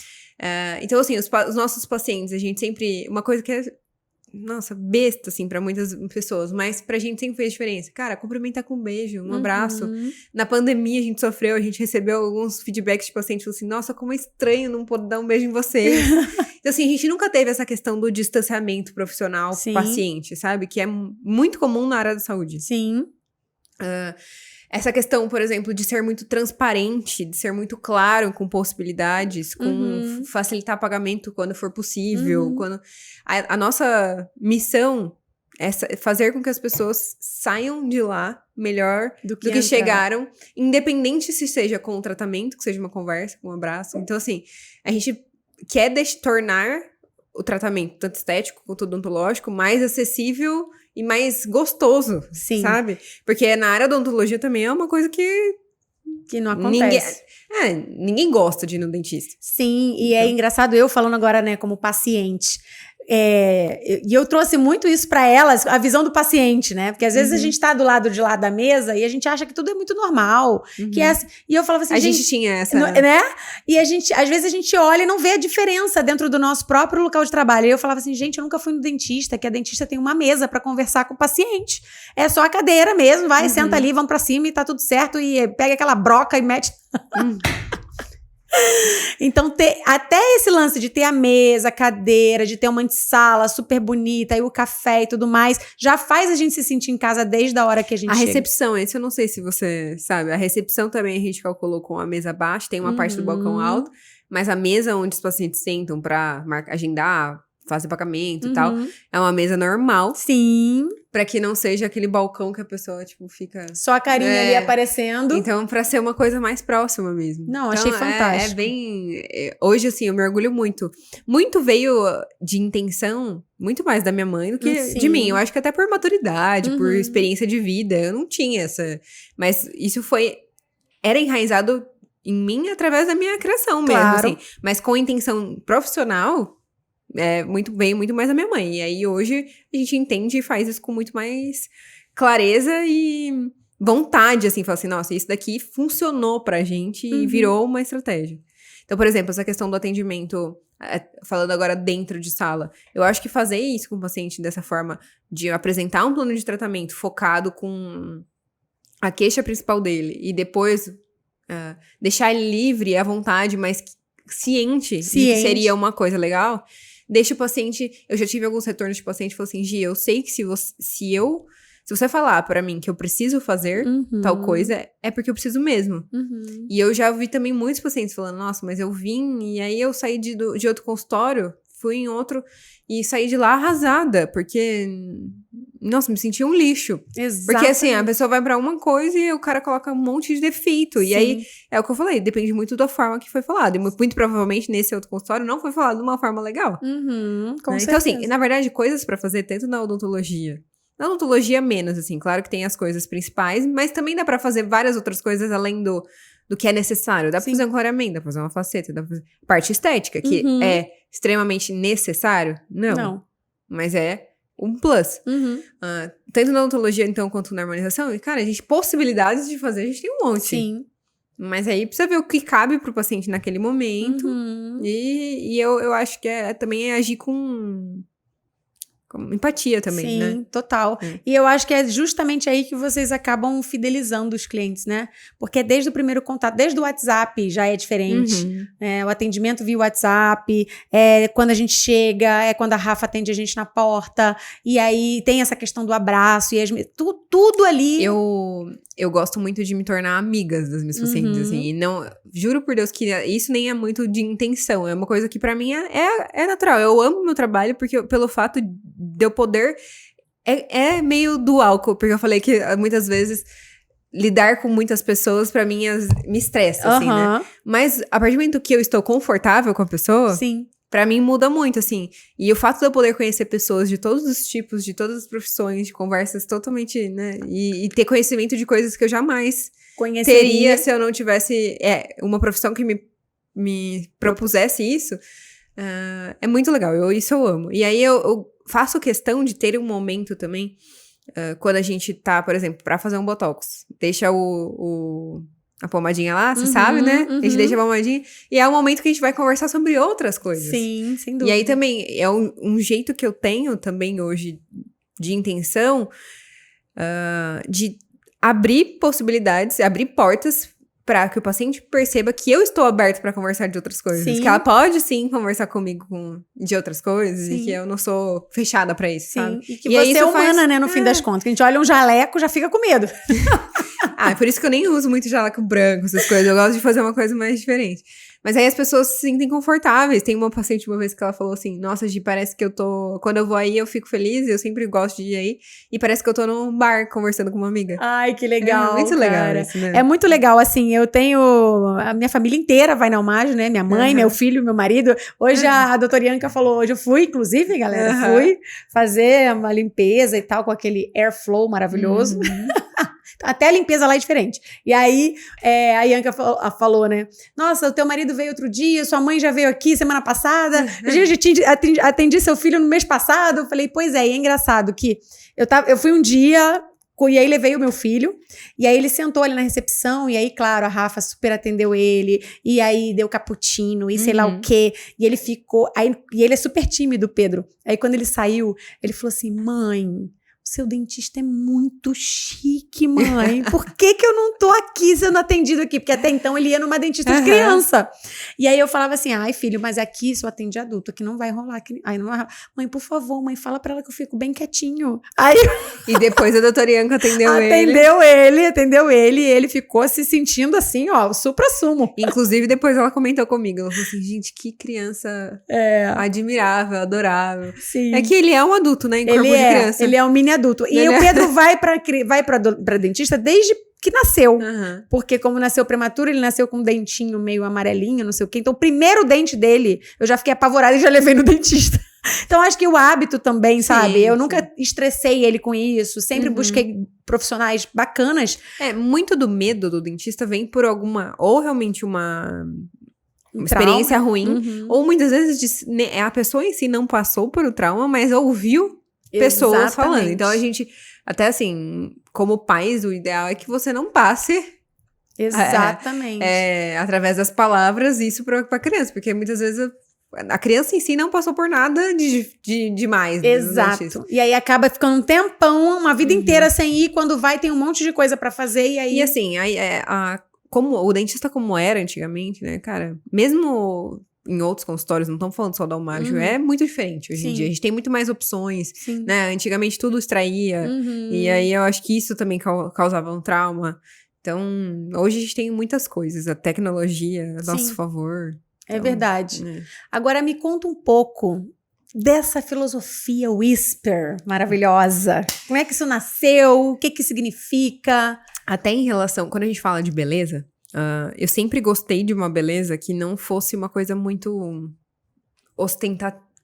Então, assim, os nossos pacientes, a gente sempre... Uma coisa que é, nossa, besta, assim, pra muitas pessoas, mas pra gente sempre fez diferença. Cara, cumprimentar com um beijo, um abraço. Na pandemia, a gente recebeu alguns feedbacks de pacientes, falou assim, nossa, como é estranho não poder dar um beijo em vocês. Então, assim, a gente nunca teve essa questão do distanciamento profissional paciente, sabe? Que é muito comum na área da saúde. Sim. Essa questão, por exemplo, de ser muito transparente, de ser muito claro com possibilidades, com facilitar pagamento quando for possível. Quando a nossa missão é fazer com que as pessoas saiam de lá melhor do que chegaram, independente se seja com o tratamento, que seja uma conversa, com um abraço. Então, assim, a gente quer tornar o tratamento, tanto estético quanto odontológico, mais acessível e mais gostoso, sabe? Porque na área da odontologia também é uma coisa que não acontece. Ninguém gosta de ir no dentista. Sim, e é engraçado eu falando agora, né, como paciente. E eu trouxe muito isso pra elas, a visão do paciente, né? Porque às vezes a gente tá do lado de lá da mesa e a gente acha que tudo é muito normal. E eu falava assim, a gente tinha essa... né? E às vezes a gente olha e não vê a diferença dentro do nosso próprio local de trabalho. E eu falava assim, gente, eu nunca fui no dentista, que a dentista tem uma mesa pra conversar com o paciente. É só a cadeira mesmo, vai, senta ali, vamos pra cima e tá tudo certo. E pega aquela broca e mete... Então, até esse lance de ter a mesa, a cadeira, de ter uma antessala super bonita e o café e tudo mais, já faz a gente se sentir em casa desde a hora que a gente chega. A recepção, isso eu não sei se você sabe, a recepção também a gente calculou com a mesa baixa, tem uma parte do balcão alto, mas a mesa onde os pacientes sentam pra agendar, fazer pagamento e tal, é uma mesa normal. Sim. Pra que não seja aquele balcão que a pessoa, tipo, fica... Só a carinha ali aparecendo. Então, pra ser uma coisa mais próxima mesmo. Não, então, achei fantástico. Hoje, assim, eu me orgulho muito. Muito veio de intenção, muito mais da minha mãe do que de mim. Eu acho que até por maturidade, por experiência de vida. Eu não tinha essa... Mas isso era enraizado em mim através da minha criação mesmo, assim. Mas com intenção profissional... veio muito mais da minha mãe. E aí, hoje, a gente entende e faz isso com muito mais clareza e vontade, assim. Fala assim, nossa, isso daqui funcionou pra gente e virou uma estratégia. Então, por exemplo, essa questão do atendimento, falando agora dentro de sala. Eu acho que fazer isso com o paciente dessa forma, de apresentar um plano de tratamento focado com a queixa principal dele e depois deixar ele livre à vontade, mas ciente de que seria uma coisa legal... Deixa o paciente... Eu já tive alguns retornos de paciente que falou assim, Gi, eu sei que se você falar pra mim que eu preciso fazer tal coisa, é porque eu preciso mesmo. E eu já vi também muitos pacientes falando, nossa, mas eu vim e aí eu saí de outro consultório, fui em outro e saí de lá arrasada, porque... Nossa, me senti um lixo. Exatamente. Porque assim, a pessoa vai pra uma coisa e o cara coloca um monte de defeito. E aí, é o que eu falei, depende muito da forma que foi falado. E muito provavelmente nesse outro consultório não foi falado de uma forma legal. Com certeza. Então assim, na verdade, coisas pra fazer tanto na odontologia. Na odontologia menos, assim, claro que tem as coisas principais, mas também dá pra fazer várias outras coisas além do que é necessário. Dá pra fazer um clareamento, dá pra fazer uma faceta, dá pra fazer parte estética, que é extremamente necessário? Não. Mas é um plus. Tanto na odontologia, então, quanto na harmonização. E, cara, possibilidades de fazer, a gente tem um monte. Sim. Mas aí precisa ver o que cabe pro paciente naquele momento. E eu acho que também é agir com empatia também, né? Sim, total. E eu acho que é justamente aí que vocês acabam fidelizando os clientes, né? Porque desde o primeiro contato, desde o WhatsApp já é diferente. O atendimento via WhatsApp, quando a gente chega, é quando a Rafa atende a gente na porta, e aí tem essa questão do abraço, e tudo ali. Eu gosto muito de me tornar amigas das minhas pacientes, assim, e não, juro por Deus que isso nem é muito de intenção, é uma coisa que pra mim é natural. Eu amo meu trabalho pelo fato de eu poder, é meio dual, porque eu falei que muitas vezes lidar com muitas pessoas pra mim me estressa, assim, né? Mas a partir do momento que eu estou confortável com a pessoa, pra mim muda muito, assim. E o fato de eu poder conhecer pessoas de todos os tipos, de todas as profissões, de conversas totalmente, né? E ter conhecimento de coisas que eu jamais teria se eu não tivesse uma profissão que me propusesse isso. É muito legal, isso eu amo. E aí eu faço questão de ter um momento também quando a gente tá, por exemplo, pra fazer um botox, deixa a pomadinha lá, você sabe, né? A gente deixa a pomadinha. E é o momento que a gente vai conversar sobre outras coisas. Sim, sem dúvida. E aí também, é um jeito que eu tenho também hoje de intenção de abrir possibilidades, abrir portas para que o paciente perceba que eu estou aberto para conversar de outras coisas. Sim. Que ela pode, sim, conversar comigo de outras coisas. Sim. E que eu não sou fechada para isso, sabe? E que você é humana, né, no fim das contas. Que a gente olha um jaleco, já fica com medo. É por isso que eu nem uso muito jaleco branco, essas coisas. Eu gosto de fazer uma coisa mais diferente. Mas aí as pessoas se sentem confortáveis. Tem uma paciente uma vez que ela falou assim, nossa, Gi, parece que eu tô... Quando eu vou aí, eu fico feliz, eu sempre gosto de ir aí. E parece que eu tô num bar conversando com uma amiga. Ai, que legal, muito cara. legal isso, né? É muito legal, assim, eu tenho... A minha família inteira vai na Almagro, né? Minha mãe, meu filho, meu marido. Hoje a doutora Ianca falou, hoje eu fui, inclusive, galera, fui fazer uma limpeza e tal, com aquele airflow maravilhoso. Até a limpeza lá é diferente. E aí, a Ianca falou, né? Nossa, o teu marido veio outro dia, sua mãe já veio aqui semana passada. Eu atendi seu filho no mês passado. Eu falei, pois é, e é engraçado que eu fui um dia... E aí levei o meu filho, e aí ele sentou ali na recepção, e aí, claro, a Rafa super atendeu ele, e aí deu cappuccino, e sei lá o quê, e ele ficou, e ele é super tímido, Pedro. Aí quando ele saiu, ele falou assim, mãe... O seu dentista é muito chique, mãe. Por que eu não tô aqui sendo atendido aqui? Porque até então ele ia numa dentista de criança. E aí eu falava assim, ai filho, mas aqui só atende adulto, aqui não vai rolar. Aí não vai rolar. Mãe, por favor, mãe, fala pra ela que eu fico bem quietinho. Aí... E depois a doutora Ianca atendeu ele, e ele ficou se sentindo assim, ó, o supra-sumo. Inclusive, depois ela comentou comigo, ela falou assim, gente, que criança admirável, adorável. Sim. É que ele é um adulto, né, em corpo de criança. Ele é um mini adulto. E o Pedro vai pra dentista desde que nasceu. Porque como nasceu prematuro, ele nasceu com um dentinho meio amarelinho, não sei o quê. Então, o primeiro dente dele, eu já fiquei apavorada e já levei no dentista. Então, acho que o hábito também, sabe? Eu nunca estressei ele com isso. Sempre busquei profissionais bacanas. Muito do medo do dentista vem por ou realmente uma experiência ruim, ou muitas vezes a pessoa em si não passou por o trauma, mas ouviu pessoas falando. Então, a gente, até assim, como pais, o ideal é que você não passe... Exatamente. Através das palavras, isso pra criança. Porque muitas vezes a criança em si não passou por nada de demais. Exato. E aí acaba ficando um tempão, uma vida inteira sem ir. Quando vai, tem um monte de coisa pra fazer. E aí... E assim, como o dentista como era antigamente, né, cara? Mesmo... Em outros consultórios, não estamos falando só da Almagro, é muito diferente hoje em dia. A gente tem muito mais opções, né? Antigamente tudo extraía, e aí eu acho que isso também causava um trauma. Então, hoje a gente tem muitas coisas, a tecnologia a nosso favor. É verdade. Agora me conta um pouco dessa filosofia Whisper maravilhosa. Como é que isso nasceu? O que significa? Até em relação, quando a gente fala de beleza... eu sempre gostei de uma beleza que não fosse uma coisa muito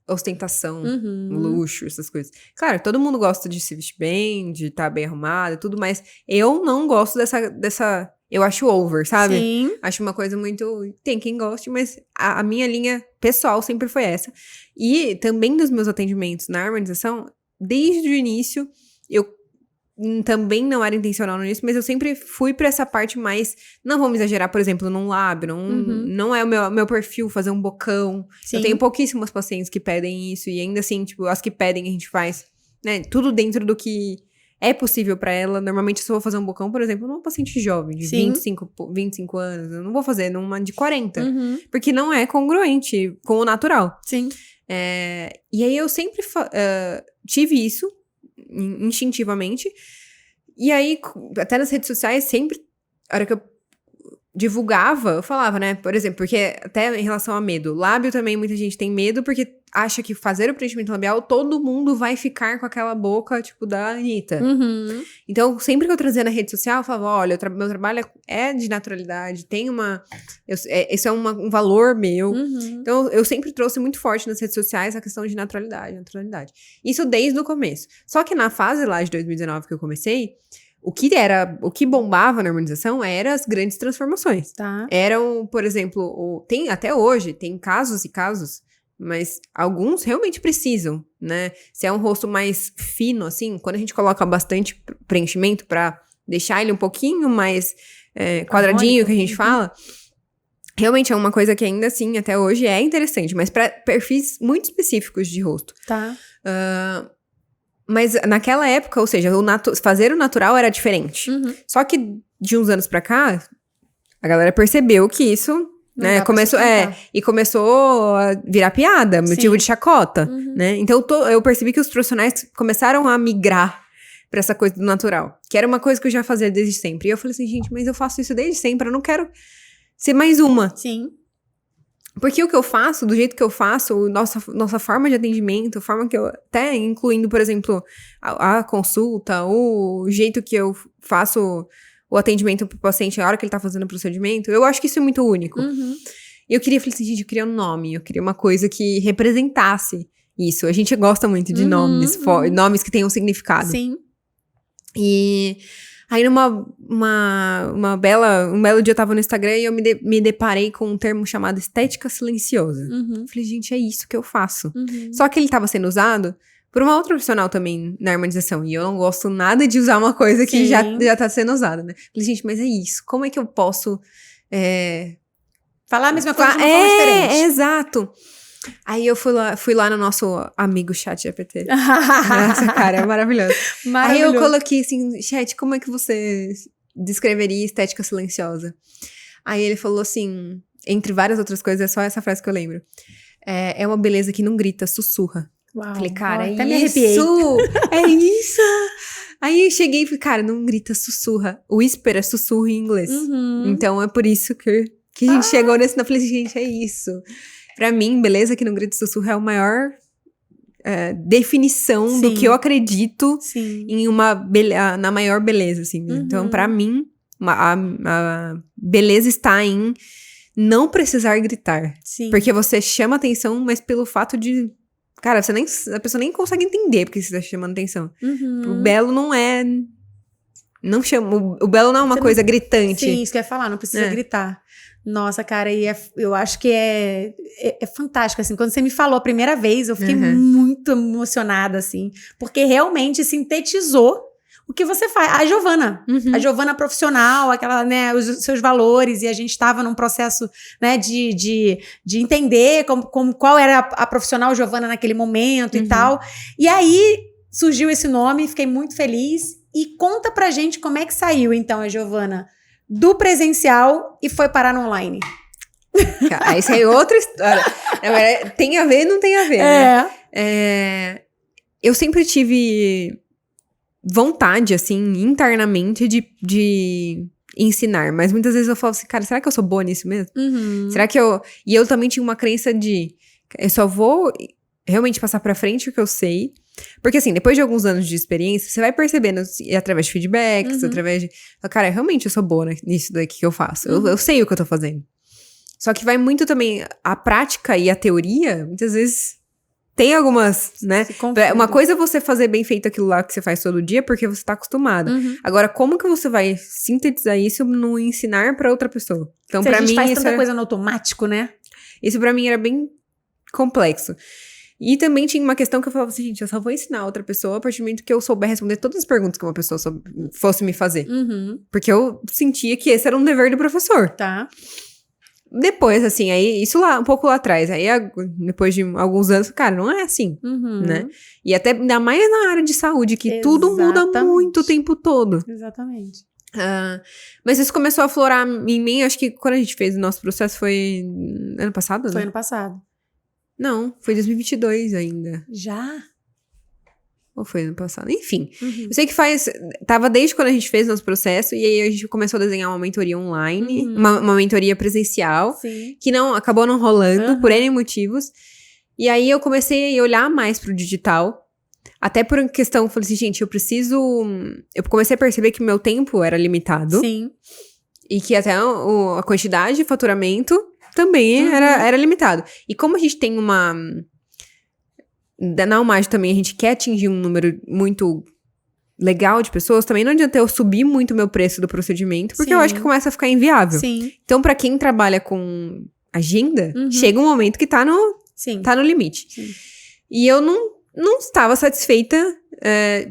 ostentação, luxo, essas coisas. Claro, todo mundo gosta de se vestir bem, de estar bem arrumado e tudo, mas eu não gosto dessa eu acho over, sabe? Sim. Acho uma coisa muito... Tem quem goste, mas a minha linha pessoal sempre foi essa. E também dos meus atendimentos na harmonização, desde o início, eu também não era intencional no início, mas eu sempre fui pra essa parte mais... Não vamos exagerar, por exemplo, num lábio. Não é o meu perfil fazer um bocão. Eu tenho pouquíssimas pacientes que pedem isso. E ainda assim, tipo, as que pedem a gente faz, né? Tudo dentro do que é possível pra ela. Normalmente, se eu vou fazer um bocão, por exemplo, numa paciente jovem, de 25 anos. Eu não vou fazer numa de 40. Porque não é congruente com o natural. Sim. E aí, eu sempre tive isso. Instintivamente. E aí, até nas redes sociais, sempre, a hora que eu divulgava, eu falava, né? Por exemplo, porque até em relação a medo, lábio também muita gente tem medo porque acha que fazer o preenchimento labial, todo mundo vai ficar com aquela boca, tipo, da Anitta. Então, sempre que eu trazia na rede social, eu falava, olha, meu trabalho é de naturalidade, tem isso é um valor meu. Então, eu sempre trouxe muito forte nas redes sociais a questão de naturalidade. Isso desde o começo. Só que na fase lá de 2019 que eu comecei, o que bombava na harmonização eram as grandes transformações. Tá. Eram, por exemplo, até hoje, tem casos e casos Mas alguns realmente precisam, né? Se é um rosto mais fino, assim, quando a gente coloca bastante preenchimento pra deixar ele um pouquinho mais quadradinho, que a gente fala, realmente é uma coisa que ainda assim, até hoje, é interessante. Mas pra perfis muito específicos de rosto. Tá. Mas naquela época, ou seja, fazer o natural era diferente. Só que de uns anos pra cá, a galera percebeu que isso... Né? E começou a virar piada, motivo de chacota, né? Então eu percebi que os profissionais começaram a migrar pra essa coisa do natural, que era uma coisa que eu já fazia desde sempre. E eu falei assim, gente, mas eu faço isso desde sempre, eu não quero ser mais uma. Sim. Porque o que eu faço, do jeito que eu faço, nossa forma de atendimento, a forma que eu... Até incluindo, por exemplo, a consulta, o jeito que eu faço... o atendimento pro paciente, a hora que ele tá fazendo o procedimento, eu acho que isso é muito único. E eu falei assim, gente, eu queria um nome, eu queria uma coisa que representasse isso. A gente gosta muito de nomes, nomes que tenham significado. Sim. E aí um belo dia eu tava no Instagram e eu me deparei com um termo chamado estética silenciosa. Falei, gente, é isso que eu faço. Só que ele tava sendo usado por uma outra profissional também na harmonização. E eu não gosto nada de usar uma coisa que já tá sendo usada, né? Falei, gente, mas é isso. Como é que eu posso... falar a mesma coisa de uma forma diferente. Exato. Aí eu fui lá no nosso amigo ChatGPT. Nossa, cara, é maravilhoso. Aí eu coloquei assim, chat, como é que você descreveria estética silenciosa? Aí ele falou assim, entre várias outras coisas, é só essa frase que eu lembro. É uma beleza que não grita, sussurra. Uau, falei, cara, até me arrepiei. É isso! Aí eu cheguei e falei, cara, não grita, sussurra. Whisper é sussurro em inglês. Então é por isso que a gente chegou nesse... Eu falei, gente, é isso. Pra mim, beleza que não grita, sussurra é a maior definição do que eu acredito na maior beleza, assim. Então, pra mim, a beleza está em não precisar gritar. Porque você chama atenção, mas pelo fato de... Cara, a pessoa nem consegue entender porque você tá chamando atenção. O belo não é... Não chama... O belo não é uma coisa gritante. Sim, isso que eu ia falar, não precisa gritar. Nossa, cara, e eu acho que é fantástico, assim. Quando você me falou a primeira vez, eu fiquei muito emocionada, assim. Porque realmente sintetizou o que você faz. A Giovana. A Giovana profissional, aquela, né, os seus valores. E a gente estava num processo, né, de entender qual era a profissional Giovana naquele momento e tal. E aí surgiu esse nome, fiquei muito feliz. E conta pra gente como é que saiu, então, a Giovana do presencial e foi parar no online. Isso aí é outra história. Na verdade, tem a ver e não tem a ver, né? Eu sempre tive vontade, assim, internamente de ensinar. Mas muitas vezes eu falo assim, cara, será que eu sou boa nisso mesmo? Será que eu... E eu também tinha uma crença de... Eu só vou realmente passar pra frente o que eu sei... Porque assim, depois de alguns anos de experiência, você vai percebendo, através de feedbacks, através de... Cara, realmente eu sou boa nisso daqui que eu faço. Eu sei o que eu tô fazendo. Só que vai muito também... A prática e a teoria, muitas vezes, tem algumas, né? Uma coisa é você fazer bem feito aquilo lá que você faz todo dia, porque você tá acostumado. Agora, como que você vai sintetizar isso no ensinar pra outra pessoa? Então, pra mim, a gente faz tanta coisa no automático, né? Isso pra mim era bem complexo. E também tinha uma questão que eu falava assim, gente, eu só vou ensinar outra pessoa a partir do momento que eu souber responder todas as perguntas que uma pessoa fosse me fazer. Porque eu sentia que esse era um dever do professor. Tá. Depois, assim, aí, isso lá, um pouco lá atrás, aí depois de alguns anos, cara, não é assim, né? E até, ainda mais na área de saúde, que tudo muda muito o tempo todo. Exatamente. Mas isso começou a aflorar em mim, acho que quando a gente fez o nosso processo foi ano passado, Foi né? ano passado. Não, foi 2022 ainda. Já? Ou foi ano passado? Enfim. Eu sei que tava desde quando a gente fez nosso processo, e aí a gente começou a desenhar uma mentoria online, uma mentoria presencial, que acabou não rolando, por N motivos. E aí eu comecei a olhar mais pro digital, até por uma questão, eu falei assim, gente, eu comecei a perceber que meu tempo era limitado. Sim. E que até a quantidade de faturamento também era limitado. E como a gente tem na Almage também, a gente quer atingir um número muito legal de pessoas, também não adianta eu subir muito o meu preço do procedimento, porque eu acho que começa a ficar inviável. Sim. Então, pra quem trabalha com agenda, chega um momento que tá no Sim. Tá no limite. Sim. E eu não estava satisfeita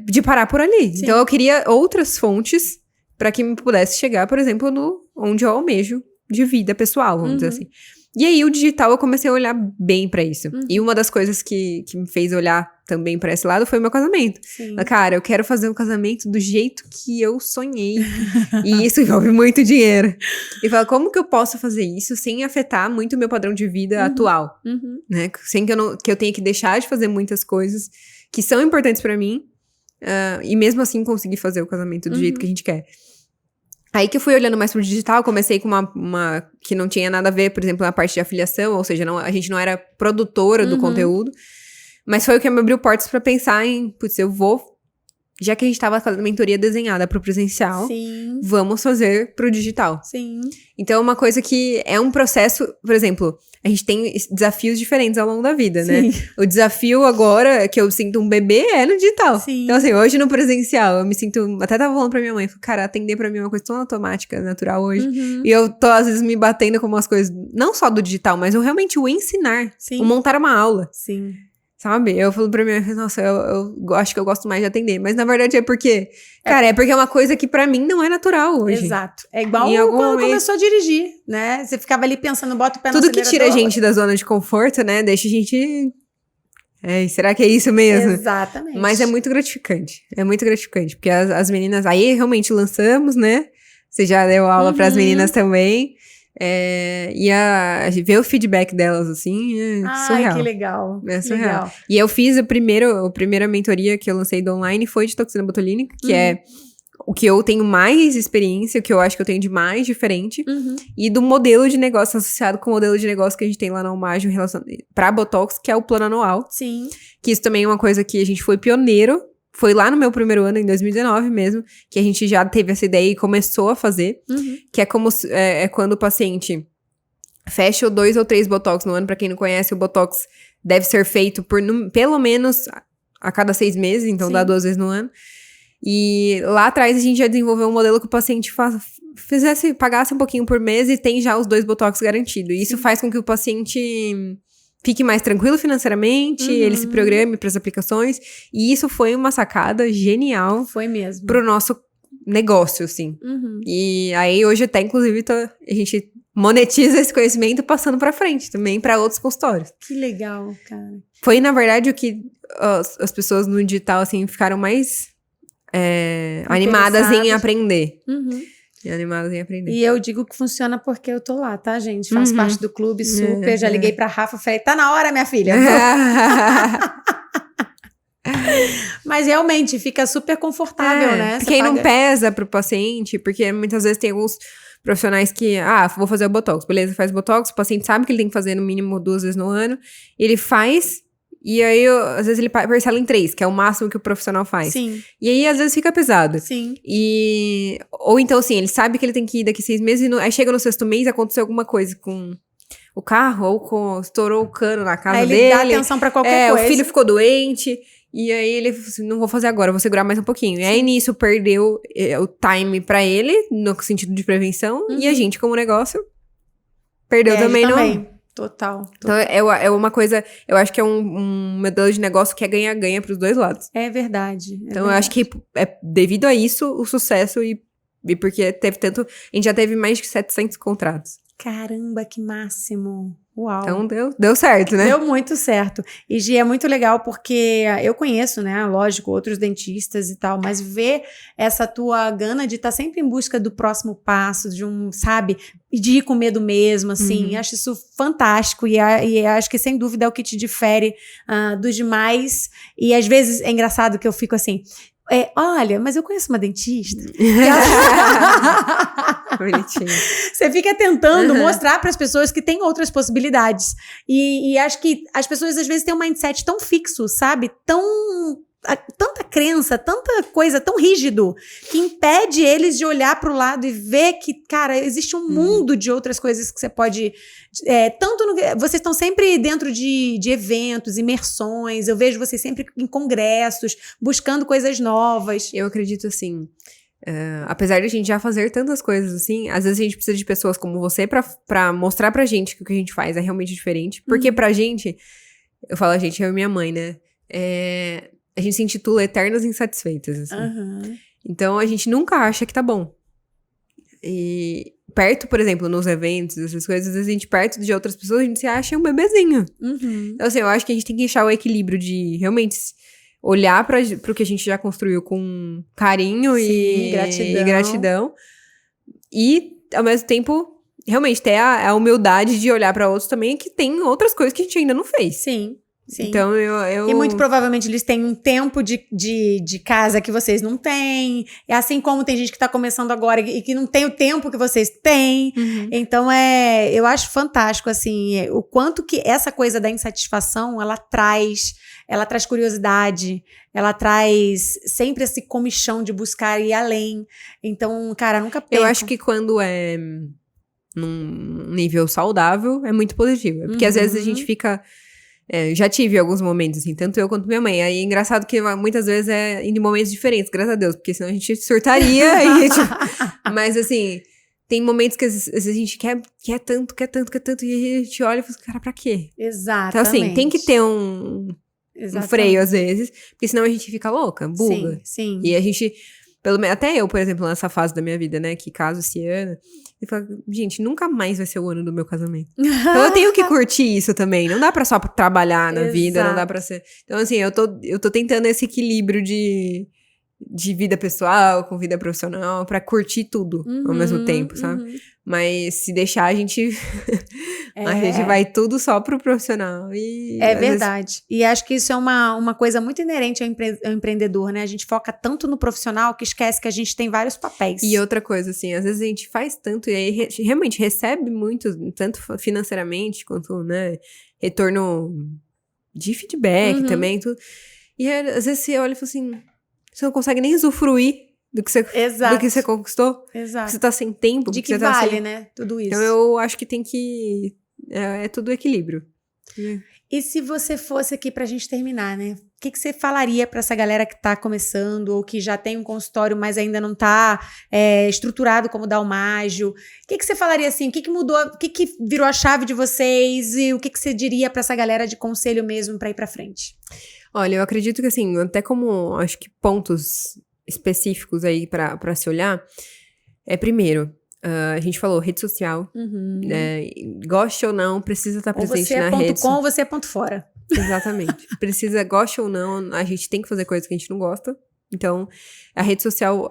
de parar por ali. Sim. Então eu queria outras fontes para que me pudesse chegar, por exemplo, onde eu almejo de vida pessoal, vamos dizer assim. E aí, o digital, eu comecei a olhar bem pra isso. E uma das coisas que me fez olhar também pra esse lado foi o meu casamento. Sim. Cara, eu quero fazer um casamento do jeito que eu sonhei. E isso envolve muito dinheiro. E fala, como que eu posso fazer isso sem afetar muito o meu padrão de vida atual? Né? Sem que eu tenha que deixar de fazer muitas coisas que são importantes pra mim. E mesmo assim, conseguir fazer o casamento do jeito que a gente quer. Aí que eu fui olhando mais pro digital, comecei com uma que não tinha nada a ver, por exemplo, na parte de afiliação, ou seja, a gente não era produtora do conteúdo, mas foi o que me abriu portas pra pensar em, putz, eu vou, já que a gente tava com a mentoria desenhada pro presencial, Sim. Vamos fazer pro digital. Sim. Então, é uma coisa que é um processo, por exemplo, a gente tem desafios diferentes ao longo da vida, Sim. né? O desafio agora, que eu sinto um bebê, é no digital. Sim. Então, assim, hoje no presencial, eu me sinto... Até tava falando pra minha mãe, cara, atender pra mim é uma coisa tão automática, natural hoje. E eu tô, às vezes, me batendo com umas coisas, não só do digital, mas realmente o ensinar. Sim. O montar uma aula. Sim. Sabe? Eu falo pra minha mãe, nossa, eu acho que eu gosto mais de atender. Mas, na verdade, é porque... Cara, é porque é uma coisa que pra mim não é natural hoje. Exato. É igual quando começou a dirigir, né? Você ficava ali pensando, bota o pé no acelerador. Tudo que tira a gente da zona de conforto, né? Deixa a gente... será que é isso mesmo? Exatamente. Mas é muito gratificante. É muito gratificante. Porque as meninas... Aí, realmente, lançamos, né? Você já deu aula pras meninas também. E ver o feedback delas, assim, surreal. Ai, que legal. É surreal. Legal. E eu fiz a primeira mentoria que eu lancei do online foi de toxina botulínica, que é o que eu tenho mais experiência, o que eu acho que eu tenho de mais diferente, e do modelo de negócio associado com o modelo de negócio que a gente tem lá na Almagem pra Botox, que é o plano anual. Sim. Que isso também é uma coisa que a gente foi pioneiro. Foi lá no meu primeiro ano, em 2019 mesmo, que a gente já teve essa ideia e começou a fazer. Que é como quando o paciente fecha 2 ou 3 Botox no ano. Pra quem não conhece, o Botox deve ser feito por pelo menos a cada 6 meses. Então, dá 2 vezes no ano. E lá atrás, a gente já desenvolveu um modelo que o paciente pagasse um pouquinho por mês e tem já os 2 Botox garantidos. E isso faz com que o paciente... fique mais tranquilo financeiramente, ele se programe para as aplicações. E isso foi uma sacada genial. Foi mesmo. Pro nosso negócio, assim. E aí, hoje até, inclusive, a gente monetiza esse conhecimento passando pra frente também, para outros consultórios. Que legal, cara. Foi, na verdade, o que as pessoas no digital, assim, ficaram mais animadas em aprender. Animadas em aprender. E eu digo que funciona porque eu tô lá, tá, gente? Faço parte do clube super. Já liguei pra Rafa, falei, tá na hora, minha filha. Mas realmente fica super confortável, né? Porque aí não pesa pro paciente, porque muitas vezes tem alguns profissionais que, vou fazer o Botox, beleza, faz Botox, o paciente sabe que ele tem que fazer no mínimo 2 vezes no ano, ele faz... E aí, às vezes, ele parcela em 3, que é o máximo que o profissional faz. Sim. E aí, às vezes, fica pesado. Sim. Ou então, assim, ele sabe que ele tem que ir daqui 6 meses, aí chega no 6º mês, aconteceu alguma coisa com o carro, ou estourou o cano na casa dele. Aí ele dá atenção pra qualquer coisa. O filho ficou doente, e aí ele falou assim, não vou fazer agora, vou segurar mais um pouquinho. E aí, nisso, perdeu o time pra ele, no sentido de prevenção, e a gente, como negócio, perdeu também. Total. Então, é uma coisa... Eu acho que é um modelo de negócio que é ganha-ganha pros 2 lados. É verdade. Então, eu acho que é devido a isso, o sucesso e porque teve tanto... A gente já teve mais de 700 contratos. Caramba, que máximo. Uau. Então, deu certo, né? Deu muito certo. E, Gi, é muito legal porque eu conheço, né, lógico, outros dentistas e tal, mas ver essa tua gana de estar sempre em busca do próximo passo, sabe, de ir com medo mesmo, assim, acho isso fantástico e acho que, sem dúvida, é o que te difere dos demais. E, às vezes, é engraçado que eu fico assim... olha, mas eu conheço uma dentista. Bonitinho. Você fica tentando mostrar para as pessoas que tem outras possibilidades. E acho que as pessoas, às vezes, têm um mindset tão fixo, sabe? Tanta crença, tanta coisa tão rígido, que impede eles de olhar para o lado e ver que, cara, existe um mundo de outras coisas que você pode... vocês estão sempre dentro de eventos, imersões, eu vejo vocês sempre em congressos, buscando coisas novas. Eu acredito, assim, apesar de a gente já fazer tantas coisas assim, às vezes a gente precisa de pessoas como você pra mostrar pra gente que o que a gente faz é realmente diferente. Porque pra gente, eu falo a gente, eu e minha mãe, né? A gente se intitula Eternas Insatisfeitas, assim. Então a gente nunca acha que tá bom. E perto, por exemplo, nos eventos, essas coisas, às vezes a gente perto de outras pessoas, a gente se acha um bebezinho. Então assim, eu acho que a gente tem que achar o equilíbrio de realmente olhar pro que a gente já construiu com carinho e gratidão. E, ao mesmo tempo, realmente ter a humildade de olhar pra outros também, que tem outras coisas que a gente ainda não fez. Sim. Então, E muito provavelmente eles têm um tempo de casa que vocês não têm. E assim como tem gente que tá começando agora e que não tem o tempo que vocês têm. Então, eu acho fantástico, assim, o quanto que essa coisa da insatisfação, ela traz curiosidade, ela traz sempre esse comichão de buscar ir além. Então, cara, nunca perca. Eu acho que quando é num nível saudável, é muito positivo. Porque às vezes a gente fica... já tive alguns momentos, assim, tanto eu quanto minha mãe. Aí é engraçado que muitas vezes é em momentos diferentes, graças a Deus, porque senão a gente surtaria. Mas assim, tem momentos que às vezes a gente quer tanto, e a gente olha e fala, cara, pra quê? Exatamente. Então assim, tem que ter um freio às vezes, porque senão a gente fica louca, buga. Sim. E a gente, até eu, por exemplo, nessa fase da minha vida, né, que caso esse ano, eu falo, gente, nunca mais vai ser o ano do meu casamento. Então eu tenho que curtir isso também. Não dá pra só trabalhar na vida, não dá pra ser... Então assim, eu tô tentando esse equilíbrio de vida pessoal com vida profissional pra curtir tudo ao mesmo tempo, sabe? Mas se deixar, a gente vai tudo só pro profissional. E é verdade. E acho que isso é uma coisa muito inerente ao empreendedor, né? A gente foca tanto no profissional que esquece que a gente tem vários papéis. E outra coisa, assim, às vezes a gente faz tanto e aí realmente recebe muito, tanto financeiramente quanto, né, retorno de feedback também, tudo. E aí, às vezes você olha e fala assim, você não consegue nem usufruir do que você conquistou. Exato. Que você tá sem tempo. De que vale, né? Tudo isso. Então eu acho que tem que... É tudo equilíbrio. E se você fosse aqui pra gente terminar, né? O que você falaria pra essa galera que tá começando ou que já tem um consultório, mas ainda não tá estruturado como Dalmágio? O que você falaria assim? O que mudou? O que virou a chave de vocês? E o que você diria pra essa galera de conselho mesmo pra ir pra frente? Olha, eu acredito que assim, até como acho que pontos específicos aí pra se olhar, primeiro, a gente falou rede social, goste ou não, precisa estar presente na rede. Ou você é ponto com ou você é ponto fora. Exatamente. Precisa, goste ou não, a gente tem que fazer coisas que a gente não gosta. Então, a rede social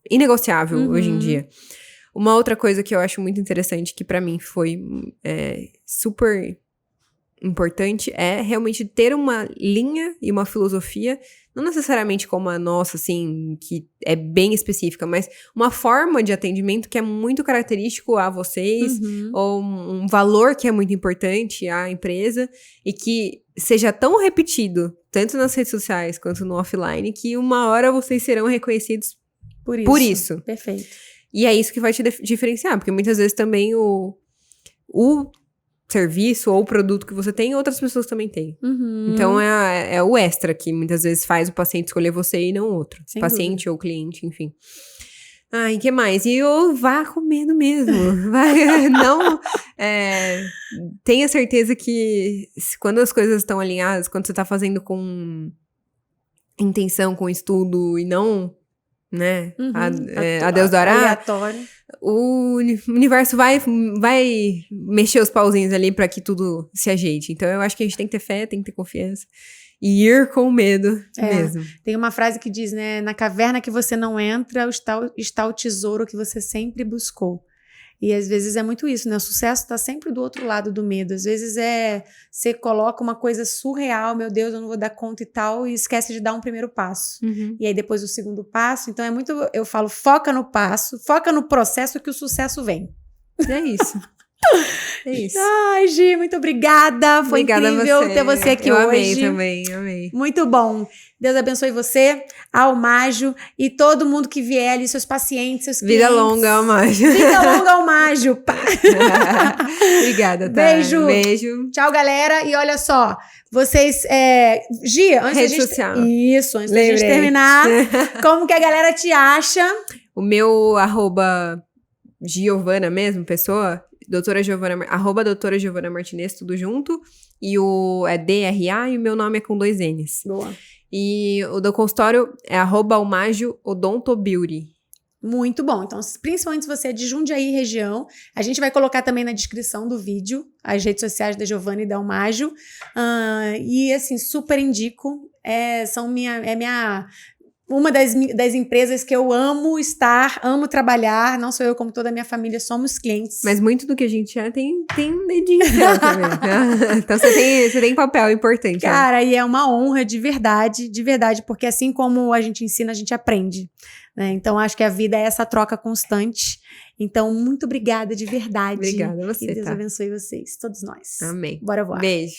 inegociável hoje em dia. Uma outra coisa que eu acho muito interessante, que pra mim foi super importante, é realmente ter uma linha e uma filosofia, não necessariamente como a nossa, assim, que é bem específica, mas uma forma de atendimento que é muito característico a vocês, ou um valor que é muito importante à empresa, e que seja tão repetido, tanto nas redes sociais quanto no offline, que uma hora vocês serão reconhecidos por isso. Perfeito. E é isso que vai te diferenciar, porque muitas vezes também o serviço ou produto que você tem, outras pessoas também têm. Então, é o extra que muitas vezes faz o paciente escolher você e não outro. Sem paciente dúvida. ou cliente, enfim. E que mais? E vá com medo mesmo. Não... tenha certeza que quando as coisas estão alinhadas, quando você tá fazendo com intenção, com estudo e não... né? A Deus dará. Aleatório. O universo vai mexer os pauzinhos ali pra que tudo se ajeite. Então, eu acho que a gente tem que ter fé, tem que ter confiança. E ir com medo mesmo. Tem uma frase que diz, né? Na caverna que você não entra, está o tesouro que você sempre buscou. E às vezes é muito isso, né? O sucesso está sempre do outro lado do medo. Às vezes você coloca uma coisa surreal, meu Deus, eu não vou dar conta e tal, e esquece de dar um primeiro passo. E aí depois o segundo passo. Então eu falo, foca no passo, foca no processo que o sucesso vem. É isso. É isso. Ai, Gi, muito obrigada. Foi incrível ter você aqui hoje. Amei também, amei. Muito bom. Deus abençoe você, ao Mágio e todo mundo que vier ali, seus pacientes, seus clientes. Vida longa ao Mágio. Vida longa ao Mágio. Obrigada, tá? Beijo. Beijo. Tchau, galera. E olha só, vocês... Gi, antes Rede da gente... social. Isso, antes da gente terminar, como que a galera te acha? O meu @Giovana mesmo, pessoa, doutora Giovana Martinez, tudo junto. E o é DRA e o meu nome é com 2 N's. Boa. E o do consultório é @almagioodontobeauty. Muito bom. Então, principalmente se você é de Jundiaí região, a gente vai colocar também na descrição do vídeo as redes sociais da Giovana e da Almágio. E, assim, super indico. Uma das empresas que eu amo estar, amo trabalhar. Não sou eu, como toda a minha família, somos clientes. Mas muito do que a gente é tem um dedinho seu também. Então você tem papel importante. Cara, e é uma honra de verdade, porque assim como a gente ensina, a gente aprende. Né? Então, acho que a vida é essa troca constante. Então, muito obrigada de verdade. Obrigada a você, E Deus tá? abençoe vocês, todos nós. Amém. Bora voar. Beijo.